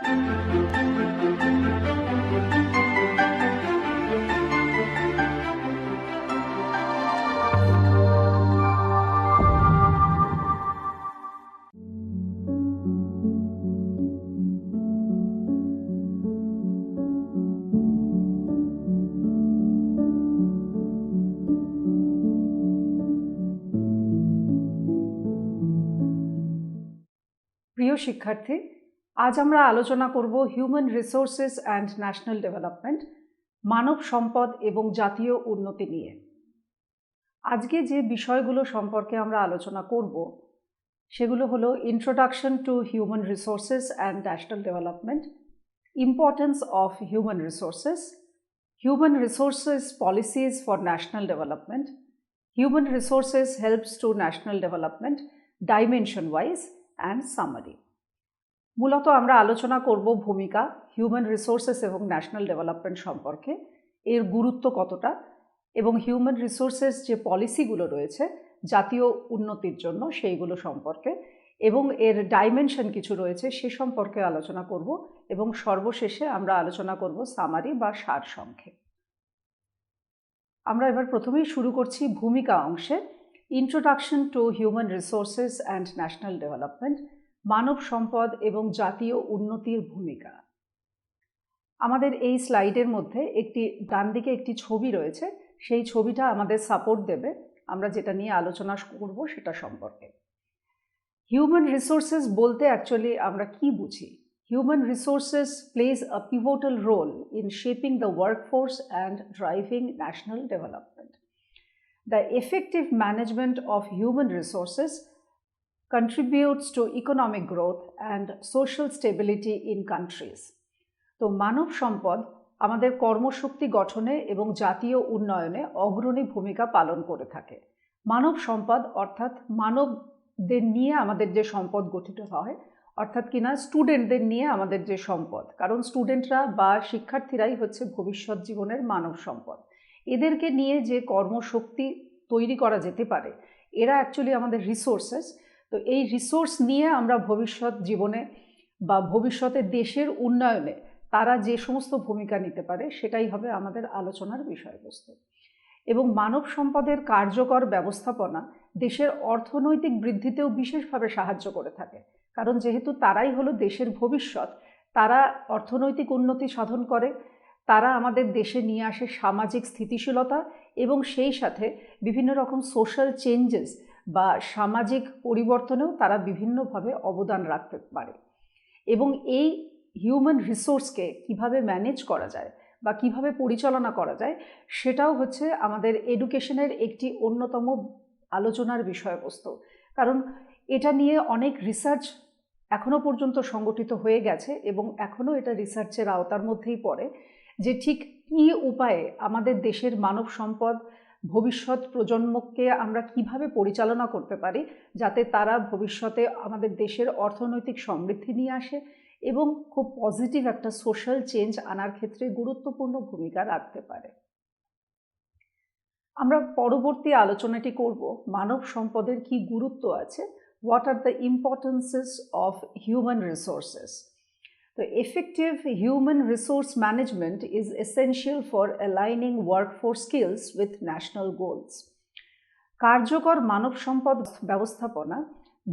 প্রিয় শিক্ষার্থী, আজ আমরা আলোচনা করব human resources and national development, মানব সম্পদ এবং জাতীয় উন্নতি নিয়ে। আজকে যে বিষয়গুলো সম্পর্কে আমরা আলোচনা করব সেগুলো হলো introduction to human resources and national development, importance of human resources policies for national development, human resources helps to national development dimension wise and summary. মূলত আমরা আলোচনা করব ভূমিকা হিউম্যান রিসোর্সেস এবং ন্যাশনাল ডেভেলপমেন্ট সম্পর্কে, এর গুরুত্ব কতটা, এবং হিউম্যান রিসোর্সেস যে পলিসিগুলো রয়েছে জাতীয় উন্নতির জন্য সেইগুলো সম্পর্কে, এবং এর ডাইমেনশন কিছু রয়েছে সে সম্পর্কে আলোচনা করব, এবং সর্বশেষে আমরা আলোচনা করব সামারি বা সারসংক্ষেপ। আমরা এবার প্রথমেই শুরু করছি ভূমিকা অংশে। Introduction to human resources and national development, মানব সম্পদ এবং জাতীয় উন্নতির ভূমিকা। আমাদের এই স্লাইডের মধ্যে ডান দিকে একটি ছবি রয়েছে, সেই ছবিটা আমাদের সাপোর্ট দেবে আমরা যেটা নিয়ে আলোচনা করব সেটা সম্পর্কে। হিউম্যান রিসোর্সেস বলতে অ্যাকচুয়ালি আমরা কি বুঝি? Human resources plays a pivotal role in shaping the workforce and driving national development. The effective management of human resources contributes to economic growth and social stability in countries. তো মানব সম্পদ আমাদের কর্মশক্তি গঠনে এবং জাতীয় উন্নয়নে অগ্রণী ভূমিকা পালন করে থাকে। মানব সম্পদ অর্থাৎ মানবদের নিয়ে আমাদের যে সম্পদ গঠিত হয়, অর্থাৎ কিনা স্টুডেন্টদের নিয়ে আমাদের যে সম্পদ, কারণ স্টুডেন্টরা বা শিক্ষার্থীরাই হচ্ছে ভবিষ্যৎ জীবনের মানব সম্পদ। এদেরকে নিয়ে যে কর্মশক্তি তৈরি করা যেতে পারে, এরা অ্যাকচুয়ালি আমাদের রিসোর্সেস। তো এই রিসোর্স নিয়ে আমরা ভবিষ্যৎ জীবনে বা ভবিষ্যতে দেশের উন্নয়নে তারা যে সমস্ত ভূমিকা নিতে পারে সেটাই হবে আমাদের আলোচনার বিষয়বস্তু। এবং মানব সম্পদের কার্যকর ব্যবস্থাপনা দেশের অর্থনৈতিক বৃদ্ধিতেও বিশেষভাবে সাহায্য করে থাকে, কারণ যেহেতু তারাই হলো দেশের ভবিষ্যৎ, তারা অর্থনৈতিক উন্নতি সাধন করে, তারা আমাদের দেশে নিয়ে আসে সামাজিক স্থিতিশীলতা এবং সেই সাথে বিভিন্ন রকম সোশ্যাল চেঞ্জেস বা সামাজিক পরিবর্তনেও তারা বিভিন্নভাবে অবদান রাখতে পারে। এবং এই হিউম্যান রিসোর্সকে কিভাবে ম্যানেজ করা যায় বা কিভাবে পরিচালনা করা যায় সেটাও হচ্ছে আমাদের এডুকেশনের একটি অন্যতম আলোচনার বিষয়বস্তু, কারণ এটা নিয়ে অনেক রিসার্চ এখনো পর্যন্ত সংগঠিত হয়ে গেছে এবং এখনও এটা রিসার্চের আওতার মধ্যেই পড়ে যে ঠিক কী উপায়ে আমাদের দেশের মানব সম্পদ ভবিষ্যৎ প্রজন্মকে আমরা কিভাবে পরিচালনা করতে পারি যাতে তারা ভবিষ্যতে আমাদের দেশের অর্থনৈতিক সমৃদ্ধি নিয়ে আসে এবং খুব পজিটিভ একটা সোশ্যাল চেঞ্জ আনার ক্ষেত্রে গুরুত্বপূর্ণ ভূমিকা রাখতে পারে। আমরা পরবর্তী আলোচনাটি করব মানব সম্পদের কি গুরুত্ব আছে, what are the importances of human resources. The effective human resource management is essential for aligning workforce skills with national goals. কার্যকর মানব সম্পদ ব্যবস্থাপনা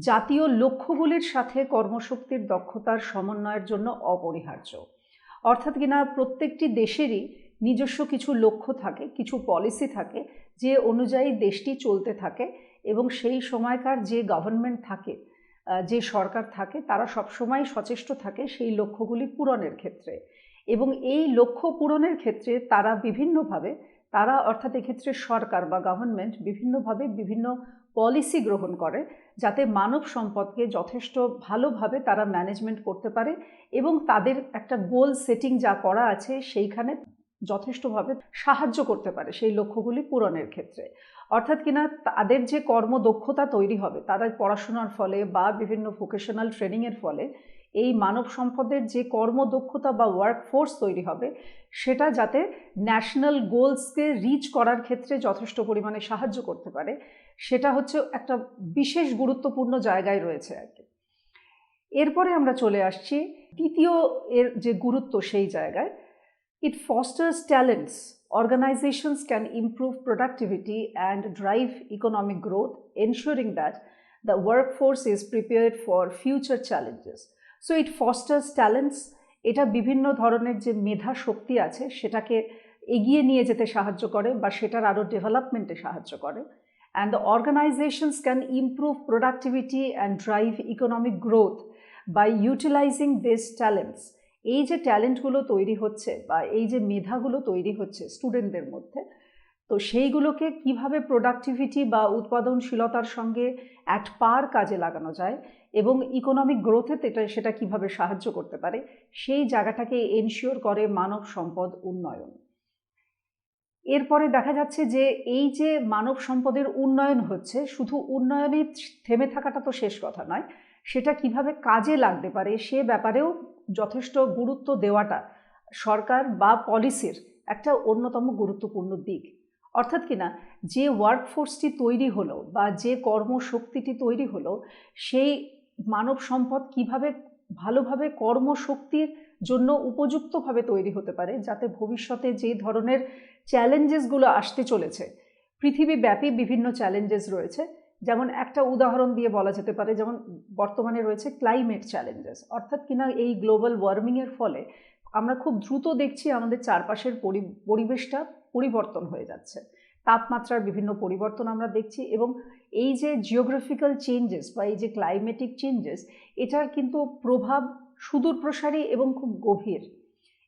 জাতীয় লক্ষ্যগুলির সাথে কর্মশক্তির দক্ষতার সমন্বয়ের জন্য অপরিহার্য। অর্থাৎ কিনা প্রত্যেকটি দেশেরই নিজস্ব কিছু লক্ষ্য থাকে, কিছু পলিসি থাকে যে অনুযায়ী দেশটি চলতে থাকে এবং সেই সময়কার যে গভর্নমেন্ট থাকে, যে সরকার থাকে, তারা সবসময় সচেষ্ট থাকে সেই লক্ষ্যগুলি পূরণের ক্ষেত্রে। এবং এই লক্ষ্য পূরণের ক্ষেত্রে তারা বিভিন্নভাবে অর্থাৎ এক্ষেত্রে সরকার বা গভর্নমেন্ট বিভিন্নভাবে বিভিন্ন পলিসি গ্রহণ করে যাতে মানব সম্পদকে যথেষ্ট ভালোভাবে তারা ম্যানেজমেন্ট করতে পারে এবং তাদের একটা গোল সেটিং যা করা আছে সেইখানে যথেষ্টভাবে সাহায্য করতে পারে সেই লক্ষ্যগুলি পূরণের ক্ষেত্রে। অর্থাৎ কিনা তাদের যে কর্মদক্ষতা তৈরি হবে তারা পড়াশোনার ফলে বা বিভিন্ন ভোকেশনাল ট্রেনিংয়ের ফলে এই মানব সম্পদের যে কর্মদক্ষতা বা ওয়ার্কফোর্স তৈরি হবে সেটা যাতে ন্যাশনাল গোলসকে রিচ করার ক্ষেত্রে যথেষ্ট পরিমাণে সাহায্য করতে পারে, সেটা হচ্ছে একটা বিশেষ গুরুত্বপূর্ণ জায়গায় রয়েছে আর কি। এরপরে আমরা চলে আসছি দ্বিতীয় এর যে গুরুত্ব সেই জায়গায়, it fosters talents. Organizations can improve productivity and drive economic growth, ensuring that the workforce is prepared for future challenges. So it fosters talents. এটা বিভিন্ন ধরনের যে মেধা শক্তি আছে সেটাকে এগিয়ে নিয়ে যেতে সাহায্য করে বা সেটার আরও ডেভেলপমেন্টে সাহায্য করে। And the organizations can improve productivity and drive economic growth by utilizing these talents. এই যে ট্যালেন্টগুলো তৈরি হচ্ছে বা এই যে মেধাগুলো তৈরি হচ্ছে স্টুডেন্টদের মধ্যে, তো সেইগুলোকে কিভাবে প্রোডাক্টিভিটি বা উৎপাদনশীলতার সঙ্গে অ্যাট পার কাজে লাগানো যায় এবং ইকোনমিক গ্রোথে সেটা কিভাবে সাহায্য করতে পারে, সেই জায়গাটাকে এনশিওর করে মানব সম্পদ উন্নয়ন। এরপরে দেখা যাচ্ছে যে এই যে মানব সম্পদের উন্নয়ন হচ্ছে, শুধু উন্নয়নে থেমে থাকাটা তো শেষ কথা নয়, সেটা কিভাবে কাজে লাগতে পারে সে ব্যাপারেও যথেষ্ট গুরুত্ব দেওয়াটা সরকার বা পলিসির একটা অন্যতম গুরুত্বপূর্ণ দিক। অর্থাৎ কিনা যে ওয়ার্কফোর্সটি তৈরি হলো বা যে কর্মশক্তিটি তৈরি হলো, সেই মানব সম্পদ কিভাবে ভালোভাবে কর্মশক্তির জন্য উপযুক্তভাবে তৈরি হতে পারে, যাতে ভবিষ্যতে যে ধরনের চ্যালেঞ্জেসগুলো আসতে চলেছে, পৃথিবীব্যাপী বিভিন্ন চ্যালেঞ্জেস রয়েছে, যেমন একটা উদাহরণ দিয়ে বলা যেতে পারে, যেমন বর্তমানে রয়েছে ক্লাইমেট চ্যালেঞ্জেস। অর্থাৎ কিনা এই গ্লোবাল ওয়ার্মিংয়ের ফলে আমরা খুব দ্রুত দেখছি আমাদের চারপাশের পরিবেশটা পরিবর্তন হয়ে যাচ্ছে, তাপমাত্রার বিভিন্ন পরিবর্তন আমরা দেখছি, এবং এই যে জিওগ্রাফিক্যাল চেঞ্জেস বা এই যে ক্লাইমেটিক চেঞ্জেস, এটার কিন্তু প্রভাব সুদূরপ্রসারী এবং খুব গভীর।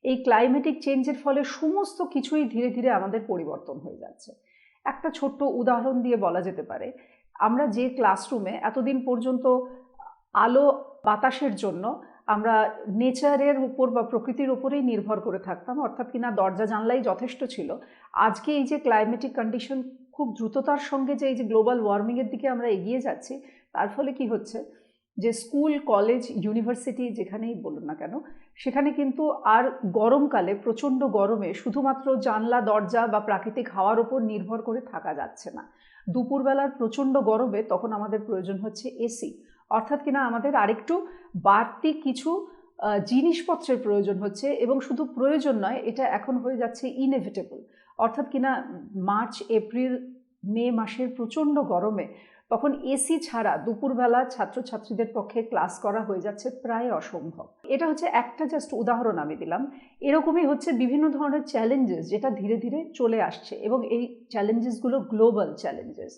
এই ক্লাইমেটিক চেঞ্জের ফলে সমস্ত কিছুই ধীরে ধীরে আমাদের পরিবর্তন হয়ে যাচ্ছে। একটা ছোট্ট উদাহরণ দিয়ে বলা যেতে পারে, আমরা যে ক্লাসরুমে এতদিন পর্যন্ত আলো বাতাসের জন্য আমরা নেচারের উপর বা প্রকৃতির উপরেই নির্ভর করে থাকতাম, অর্থাৎ কিনা দরজা জানলাই যথেষ্ট ছিল, আজকে এই যে ক্লাইমেটিক কন্ডিশন খুব দ্রুততার সঙ্গে যে এই যে গ্লোবাল ওয়ার্মিংয়ের দিকে আমরা এগিয়ে যাচ্ছি, তার ফলে কি হচ্ছে যে স্কুল, কলেজ, ইউনিভার্সিটি যেখানেই বলুন না কেন, সেখানে কিন্তু আর গরমকালে প্রচণ্ড গরমে শুধুমাত্র জানলা, দরজা বা প্রাকৃতিক হাওয়ার ওপর নির্ভর করে থাকা যাচ্ছে না। দুপুরবেলার প্রচণ্ড গরমে তখন আমাদের প্রয়োজন হচ্ছে এসি, অর্থাৎ কিনা আমাদের আরেকটু বাড়তি কিছু জিনিসপত্রের প্রয়োজন হচ্ছে, এবং শুধু প্রয়োজন নয়, এটা এখন হয়ে যাচ্ছে ইনএভিটেবল। অর্থাৎ কিনা মার্চ, এপ্রিল, মে মাসের প্রচণ্ড গরমে তখন এসি ছাড়া দুপুরবেলা ছাত্রছাত্রীদের পক্ষে ক্লাস করা হয়ে যাচ্ছে প্রায় অসম্ভব। এটা হচ্ছে একটা জাস্ট উদাহরণ আমি দিলাম। এরকমই হচ্ছে বিভিন্ন ধরনের চ্যালেঞ্জেস যেটা ধীরে ধীরে চলে আসছে, এবং এই চ্যালেঞ্জেসগুলো গ্লোবাল চ্যালেঞ্জেস।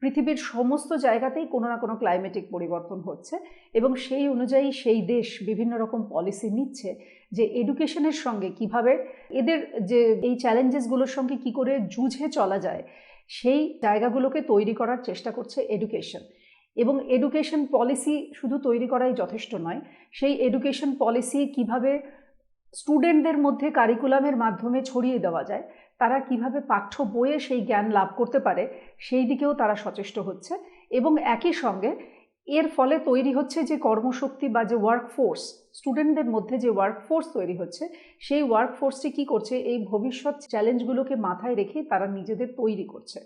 পৃথিবীর সমস্ত জায়গাতেই কোনো না কোনো ক্লাইমেটিক পরিবর্তন হচ্ছে, এবং সেই অনুযায়ী সেই দেশ বিভিন্ন রকম পলিসি নিচ্ছে যে এডুকেশনের সঙ্গে কিভাবে এদের যে এই চ্যালেঞ্জেসগুলোর সঙ্গে কি করে যুঝে চলা যায়, সেই জায়গাগুলোকে তৈরি করার চেষ্টা করছে এডুকেশন। এবং এডুকেশন পলিসি শুধু তৈরি করাই যথেষ্ট নয়, সেই এডুকেশন পলিসি কিভাবে স্টুডেন্টদের মধ্যে কারিকুলামের মাধ্যমে ছড়িয়ে দেওয়া যায়, তারা কিভাবে পাঠ্য বইয়ে সেই জ্ঞান লাভ করতে পারে, সেই দিকেও তারা সচেষ্ট হচ্ছে। এবং একই সঙ্গে এর ফলে তৈরি হচ্ছে যে কর্মশক্তি বা যে ওয়ার্কফোর্স, স্টুডেন্টদের মধ্যে যে ওয়ার্কফোর্স তৈরি হচ্ছে, সেই ওয়ার্কফোর্সটি কী করছে, এই ভবিষ্যৎ চ্যালেঞ্জগুলোকে মাথায় রেখে তারা নিজেদের তৈরি করছে।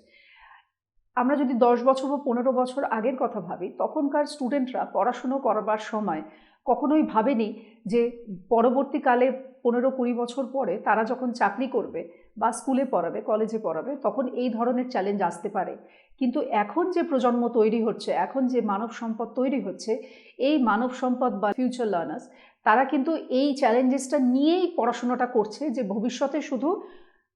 আমরা যদি 10 বছর বা 15 বছর আগের কথা ভাবি, তখনকার স্টুডেন্টরা পড়াশুনো করবার সময় কখনোই ভাবেনি যে পরবর্তীকালে 15-20 বছর পরে তারা যখন চাকরি করবে বা স্কুলে পড়াবে, কলেজে পড়াবে, তখন এই ধরনের চ্যালেঞ্জ আসতে পারে। কিন্তু এখন যে প্রজন্ম তৈরি হচ্ছে, এখন যে মানব সম্পদ তৈরি হচ্ছে, এই মানব সম্পদ বা ফিউচার লার্নার্স, তারা কিন্তু এই চ্যালেঞ্জেসটা নিয়েই পড়াশোনাটা করছে, যে ভবিষ্যতে শুধু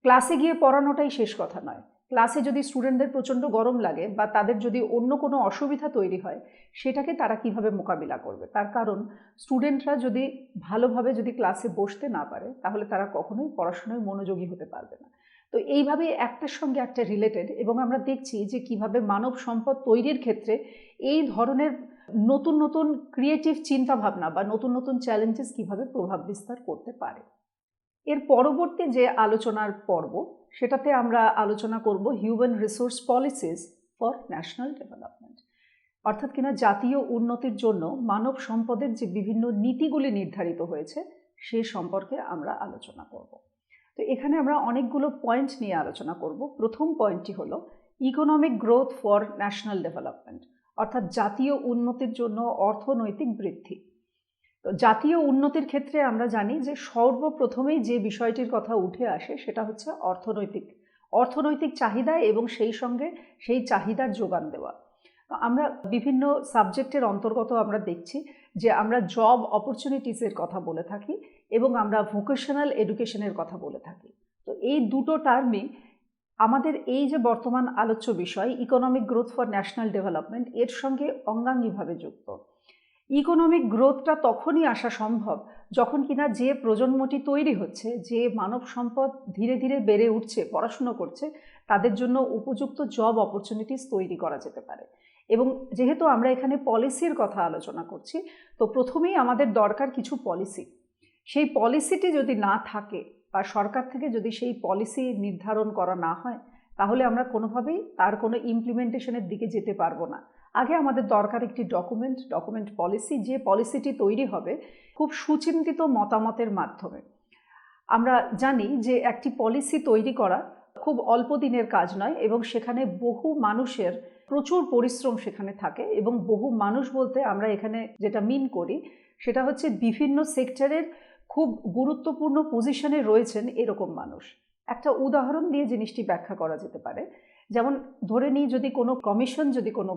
ক্লাসে গিয়ে পড়ানোটাই শেষ কথা নয়। ক্লাসে যদি স্টুডেন্টদের প্রচণ্ড গরম লাগে বা তাদের যদি অন্য কোনো অসুবিধা তৈরি হয়, সেটাকে তারা কিভাবে মোকাবিলা করবে। তার কারণ স্টুডেন্টরা যদি ভালোভাবে যদি ক্লাসে বসতে না পারে, তাহলে তারা কখনোই পড়াশোনায় মনোযোগী হতে পারবে না। তো এইভাবে একটার সঙ্গে একটা রিলেটেড, এবং আমরা দেখছি যে কিভাবে মানব সম্পদ তৈরির ক্ষেত্রে এই ধরনের নতুন নতুন ক্রিয়েটিভ চিন্তাভাবনা বা নতুন নতুন চ্যালেঞ্জেস কিভাবে প্রভাব বিস্তার করতে পারে। এর পরবর্তী যে আলোচনার পর্ব, সেটাতে আমরা আলোচনা করব human resource policies for national development, অর্থাৎ কিনা জাতীয় উন্নতির জন্য মানব সম্পদের যে বিভিন্ন নীতিগুলি নির্ধারিত হয়েছে সে সম্পর্কে আমরা আলোচনা করব। তো এখানে আমরা অনেকগুলো পয়েন্ট নিয়ে আলোচনা করব। প্রথম পয়েন্টটি হলো economic growth for national development, অর্থাৎ জাতীয় উন্নতির জন্য অর্থনৈতিক বৃদ্ধি। তো জাতীয় উন্নতির ক্ষেত্রে আমরা জানি যে সর্বপ্রথমেই যে বিষয়টির কথা উঠে আসে সেটা হচ্ছে অর্থনৈতিক চাহিদা এবং সেই সঙ্গে সেই চাহিদার যোগান দেওয়া। আমরা বিভিন্ন সাবজেক্টের অন্তর্গত আমরা দেখছি যে আমরা জব অপরচুনিটিসের কথা বলে থাকি এবং আমরা ভোকেশনাল এডুকেশনের কথা বলে থাকি। তো এই দুটো টার্মই আমাদের এই যে বর্তমান আলোচ্য বিষয় economic growth for national development এর সঙ্গে অঙ্গাঙ্গিভাবে যুক্ত। ইকোনমিক গ্রোথটা তখনই আসা সম্ভব যখন কিনা যে প্রজন্মটি তৈরি হচ্ছে, যে মানব সম্পদ ধীরে ধীরে বেড়ে উঠছে, পড়াশুনো করছে, তাদের জন্য উপযুক্ত জব অপরচুনিটিস তৈরি করা যেতে পারে। এবং যেহেতু আমরা এখানে পলিসির কথা আলোচনা করছি, তো প্রথমেই আমাদের দরকার কিছু পলিসি। সেই পলিসিটি যদি না থাকে বা সরকার থেকে যদি সেই পলিসি নির্ধারণ করা না হয়, তাহলে আমরা কোনোভাবেই তার কোনো ইমপ্লিমেন্টেশনের দিকে যেতে পারবো না। আগে আমাদের দরকার একটি ডকুমেন্ট পলিসি, যে পলিসিটি তৈরি হবে খুব সুচিন্তিত মতামতের মাধ্যমে। আমরা জানি যে একটি পলিসি তৈরি করা খুব অল্প দিনের কাজ নয় এবং সেখানে বহু মানুষের প্রচুর পরিশ্রম সেখানে থাকে এবং বহু মানুষ বলতে আমরা এখানে যেটা মিন করি সেটা হচ্ছে বিভিন্ন সেক্টরের খুব গুরুত্বপূর্ণ পজিশনে রয়েছেন এরকম মানুষ। একটা উদাহরণ দিয়ে জিনিসটি ব্যাখ্যা করা যেতে পারে। যেমন ধরে নিই, যদি কোনো কমিশন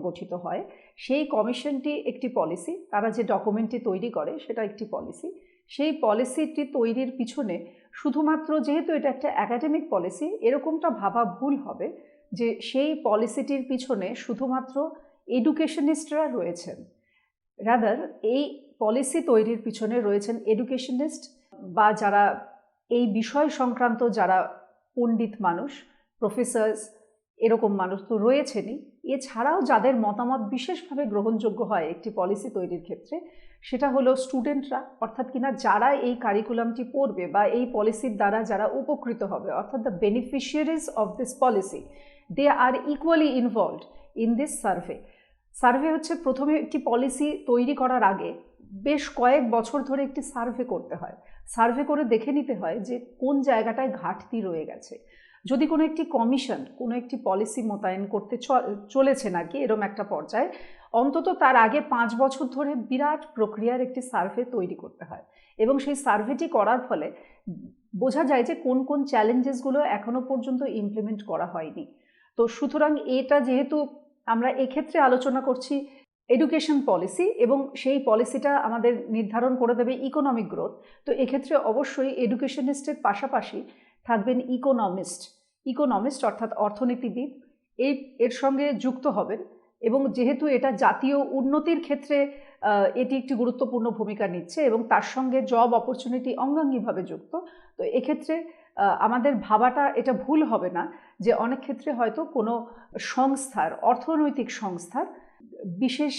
গঠিত হয়, সেই কমিশনটি একটি পলিসি, তারা যে ডকুমেন্টটি তৈরি করে সেটা একটি পলিসি। সেই পলিসিটি তৈরির পিছনে শুধুমাত্র, যেহেতু এটা একটা একাডেমিক পলিসি, এরকমটা ভাবা ভুল হবে যে সেই পলিসিটির পিছনে শুধুমাত্র এডুকেশনিস্টরা রয়েছেন। রাদার এই পলিসি তৈরির পিছনে রয়েছেন এডুকেশনিস্ট বা যারা এই বিষয় সংক্রান্ত যারা পণ্ডিত মানুষ, প্রফেসর্স, এরকম মানুষ তো রয়েছেনই। এছাড়াও যাদের মতামত বিশেষভাবে গ্রহণযোগ্য হয় একটি পলিসি তৈরির ক্ষেত্রে, সেটা হলো স্টুডেন্টরা, অর্থাৎ কিনা যারা এই কারিকুলামটি পড়বে বা এই পলিসির দ্বারা যারা উপকৃত হবে, অর্থাৎ the beneficiaries of this policy, they are equally involved in this survey হচ্ছে প্রথমে একটি পলিসি তৈরি করার আগে বেশ কয়েক বছর ধরে একটি সার্ভে করতে হয়। সার্ভে করে দেখে নিতে হয় যে কোন জায়গাটায় ঘাটতি রয়ে গেছে। যদি কোনো একটি কমিশন কোনো একটি পলিসি মোতায়েন করতে চলেছে নাকি এরকম একটা পর্যায়ে, অন্তত তার আগে 5 বছর ধরে বিরাট প্রক্রিয়ার একটি সার্ভে তৈরি করতে হয় এবং সেই সার্ভেটি করার ফলে বোঝা যায় যে কোন কোন চ্যালেঞ্জেসগুলো এখনো পর্যন্ত ইমপ্লিমেন্ট করা হয়নি। তো সুতরাং এটা যেহেতু আমরা এক্ষেত্রে আলোচনা করছি এডুকেশন পলিসি এবং সেই পলিসিটা আমাদের নির্ধারণ করে দেবে ইকোনমিক গ্রোথ, তো এক্ষেত্রে অবশ্যই এডুকেশনিস্টের পাশাপাশি থাকবেন ইকোনমিস্ট অর্থাৎ অর্থনীতিবিদ, এর সঙ্গে যুক্ত হবেন। এবং যেহেতু এটা জাতীয় উন্নতির ক্ষেত্রে এটি একটি গুরুত্বপূর্ণ ভূমিকা নিচ্ছে এবং তার সঙ্গে জব অপরচুনিটি অঙ্গাঙ্গিভাবে যুক্ত, তো এক্ষেত্রে আমাদের ভাবাটা এটা ভুল হবে না যে অনেক ক্ষেত্রে হয়তো কোনো সংস্থার, অর্থনৈতিক সংস্থার বিশেষ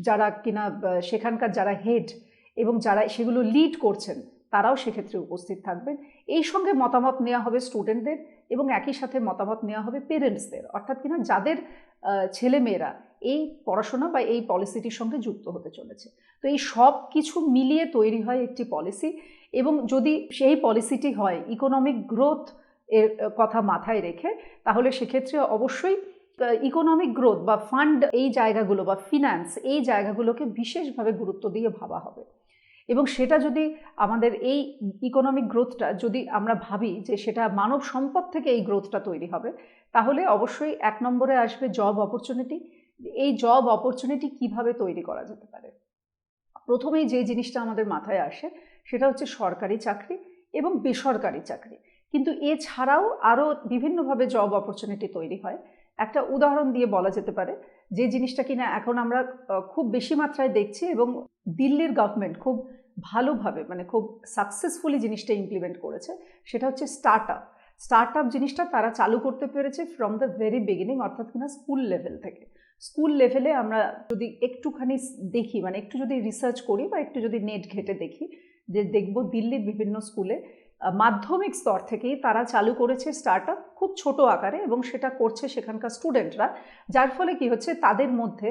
যারা কিনা সেখানকার যারা হেড এবং যারা সেগুলো লিড করছেন তারাও সেক্ষেত্রে উপস্থিত থাকবেন। এই সঙ্গে মতামত নেওয়া হবে স্টুডেন্টদের এবং একই সাথে মতামত নেওয়া হবে পেরেন্টসদের, অর্থাৎ কিনা যাদের ছেলেমেয়েরা এই পড়াশোনা বা এই পলিসিটির সঙ্গে যুক্ত হতে চলেছে। তো এই সব কিছু মিলিয়ে তৈরি হয় একটি পলিসি এবং যদি সেই পলিসিটি হয় ইকোনমিক গ্রোথ এর কথা মাথায় রেখে, তাহলে সেক্ষেত্রে অবশ্যই ইকোনমিক গ্রোথ বা ফান্ড এই জায়গাগুলো বা ফিন্যান্স এই জায়গাগুলোকে বিশেষভাবে গুরুত্ব দিয়ে ভাবা হবে। এবং সেটা যদি আমাদের এই ইকোনমিক গ্রোথটা যদি আমরা ভাবি যে সেটা মানব সম্পদ থেকে এই গ্রোথটা তৈরি হবে, তাহলে অবশ্যই 1 নম্বরে আসবে জব অপরচুনিটি। এই জব অপরচুনিটি কিভাবে তৈরি করা যেতে পারে? প্রথমেই যে জিনিসটা আমাদের মাথায় আসে সেটা হচ্ছে সরকারি চাকরি এবং বেসরকারি চাকরি, কিন্তু এছাড়াও আরও বিভিন্নভাবে জব অপরচুনিটি তৈরি হয়। একটা উদাহরণ দিয়ে বলা যেতে পারে যে জিনিসটা কিনা এখন আমরা খুব বেশি মাত্রায় দেখছি এবং দিল্লির গভর্নমেন্ট খুব ভালোভাবে মানে খুব সাকসেসফুলি জিনিসটা ইমপ্লিমেন্ট করেছে, সেটা হচ্ছে স্টার্ট আপ জিনিসটা তারা চালু করতে পেরেছে ফ্রম দ্য ভেরি বিগিনিং, অর্থাৎ কিনা স্কুল লেভেল থেকে। স্কুল লেভেলে আমরা যদি একটুখানি দেখি, মানে একটু যদি রিসার্চ করি বা একটু যদি নেট ঘেটে দেখি, যে দেখব দিল্লির বিভিন্ন স্কুলে মাধ্যমিক স্তর থেকেই তারা চালু করেছে স্টার্টআপ খুব ছোট আকারে এবং সেটা করছে সেখানকার স্টুডেন্টরা, যার ফলে কি হচ্ছে তাদের মধ্যে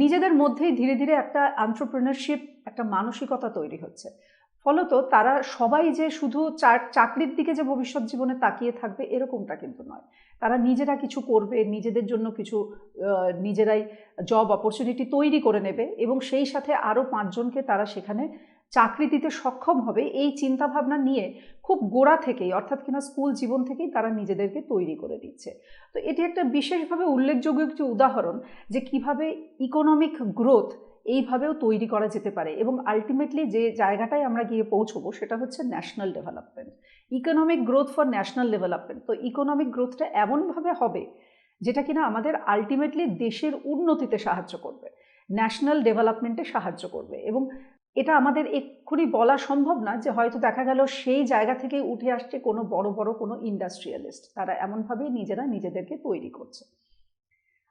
নিজেদের মধ্যেই ধীরে ধীরে একটা এন্টারপ্রেনারশিপ, একটা মানসিকতা তৈরি হচ্ছে। ফলত তারা সবাই যে শুধু চাকরির দিকে যে ভবিষ্যৎ জীবনে তাকিয়ে থাকবে এরকমটা কিন্তু নয়, তারা নিজেরা কিছু করবে, নিজেদের জন্য কিছু নিজেরাই জব অপরচুনিটি তৈরি করে নেবে এবং সেই সাথে আরও 5 জনকে তারা সেখানে চাকরি দিতে সক্ষম হবে, এই চিন্তাভাবনা নিয়ে খুব গোড়া থেকেই, অর্থাৎ কিনা স্কুল জীবন থেকেই তারা নিজেদেরকে তৈরি করে দিচ্ছে। তো এটি একটা বিশেষভাবে উল্লেখযোগ্য একটি উদাহরণ যে কিভাবে ইকোনমিক গ্রোথ এইভাবেও তৈরি করা যেতে পারে, এবং আলটিমেটলি যে জায়গাটায় আমরা গিয়ে পৌঁছবো সেটা হচ্ছে national development, economic growth for national development. তো ইকোনমিক গ্রোথটা এমনভাবে হবে যেটা কিনা আমাদের আলটিমেটলি দেশের উন্নতিতে সাহায্য করবে, ন্যাশনাল ডেভেলপমেন্টে সাহায্য করবে। এবং এটা আমাদের এক্ষুনি বলা সম্ভব না যে হয়তো দেখা গেল সেই জায়গা থেকে উঠে আসছে কোনো বড় বড় কোনো ইন্ডাস্ট্রিয়ালিস্ট, তারা এমনভাবেই নিজেরা নিজেদেরকে তৈরি করছে।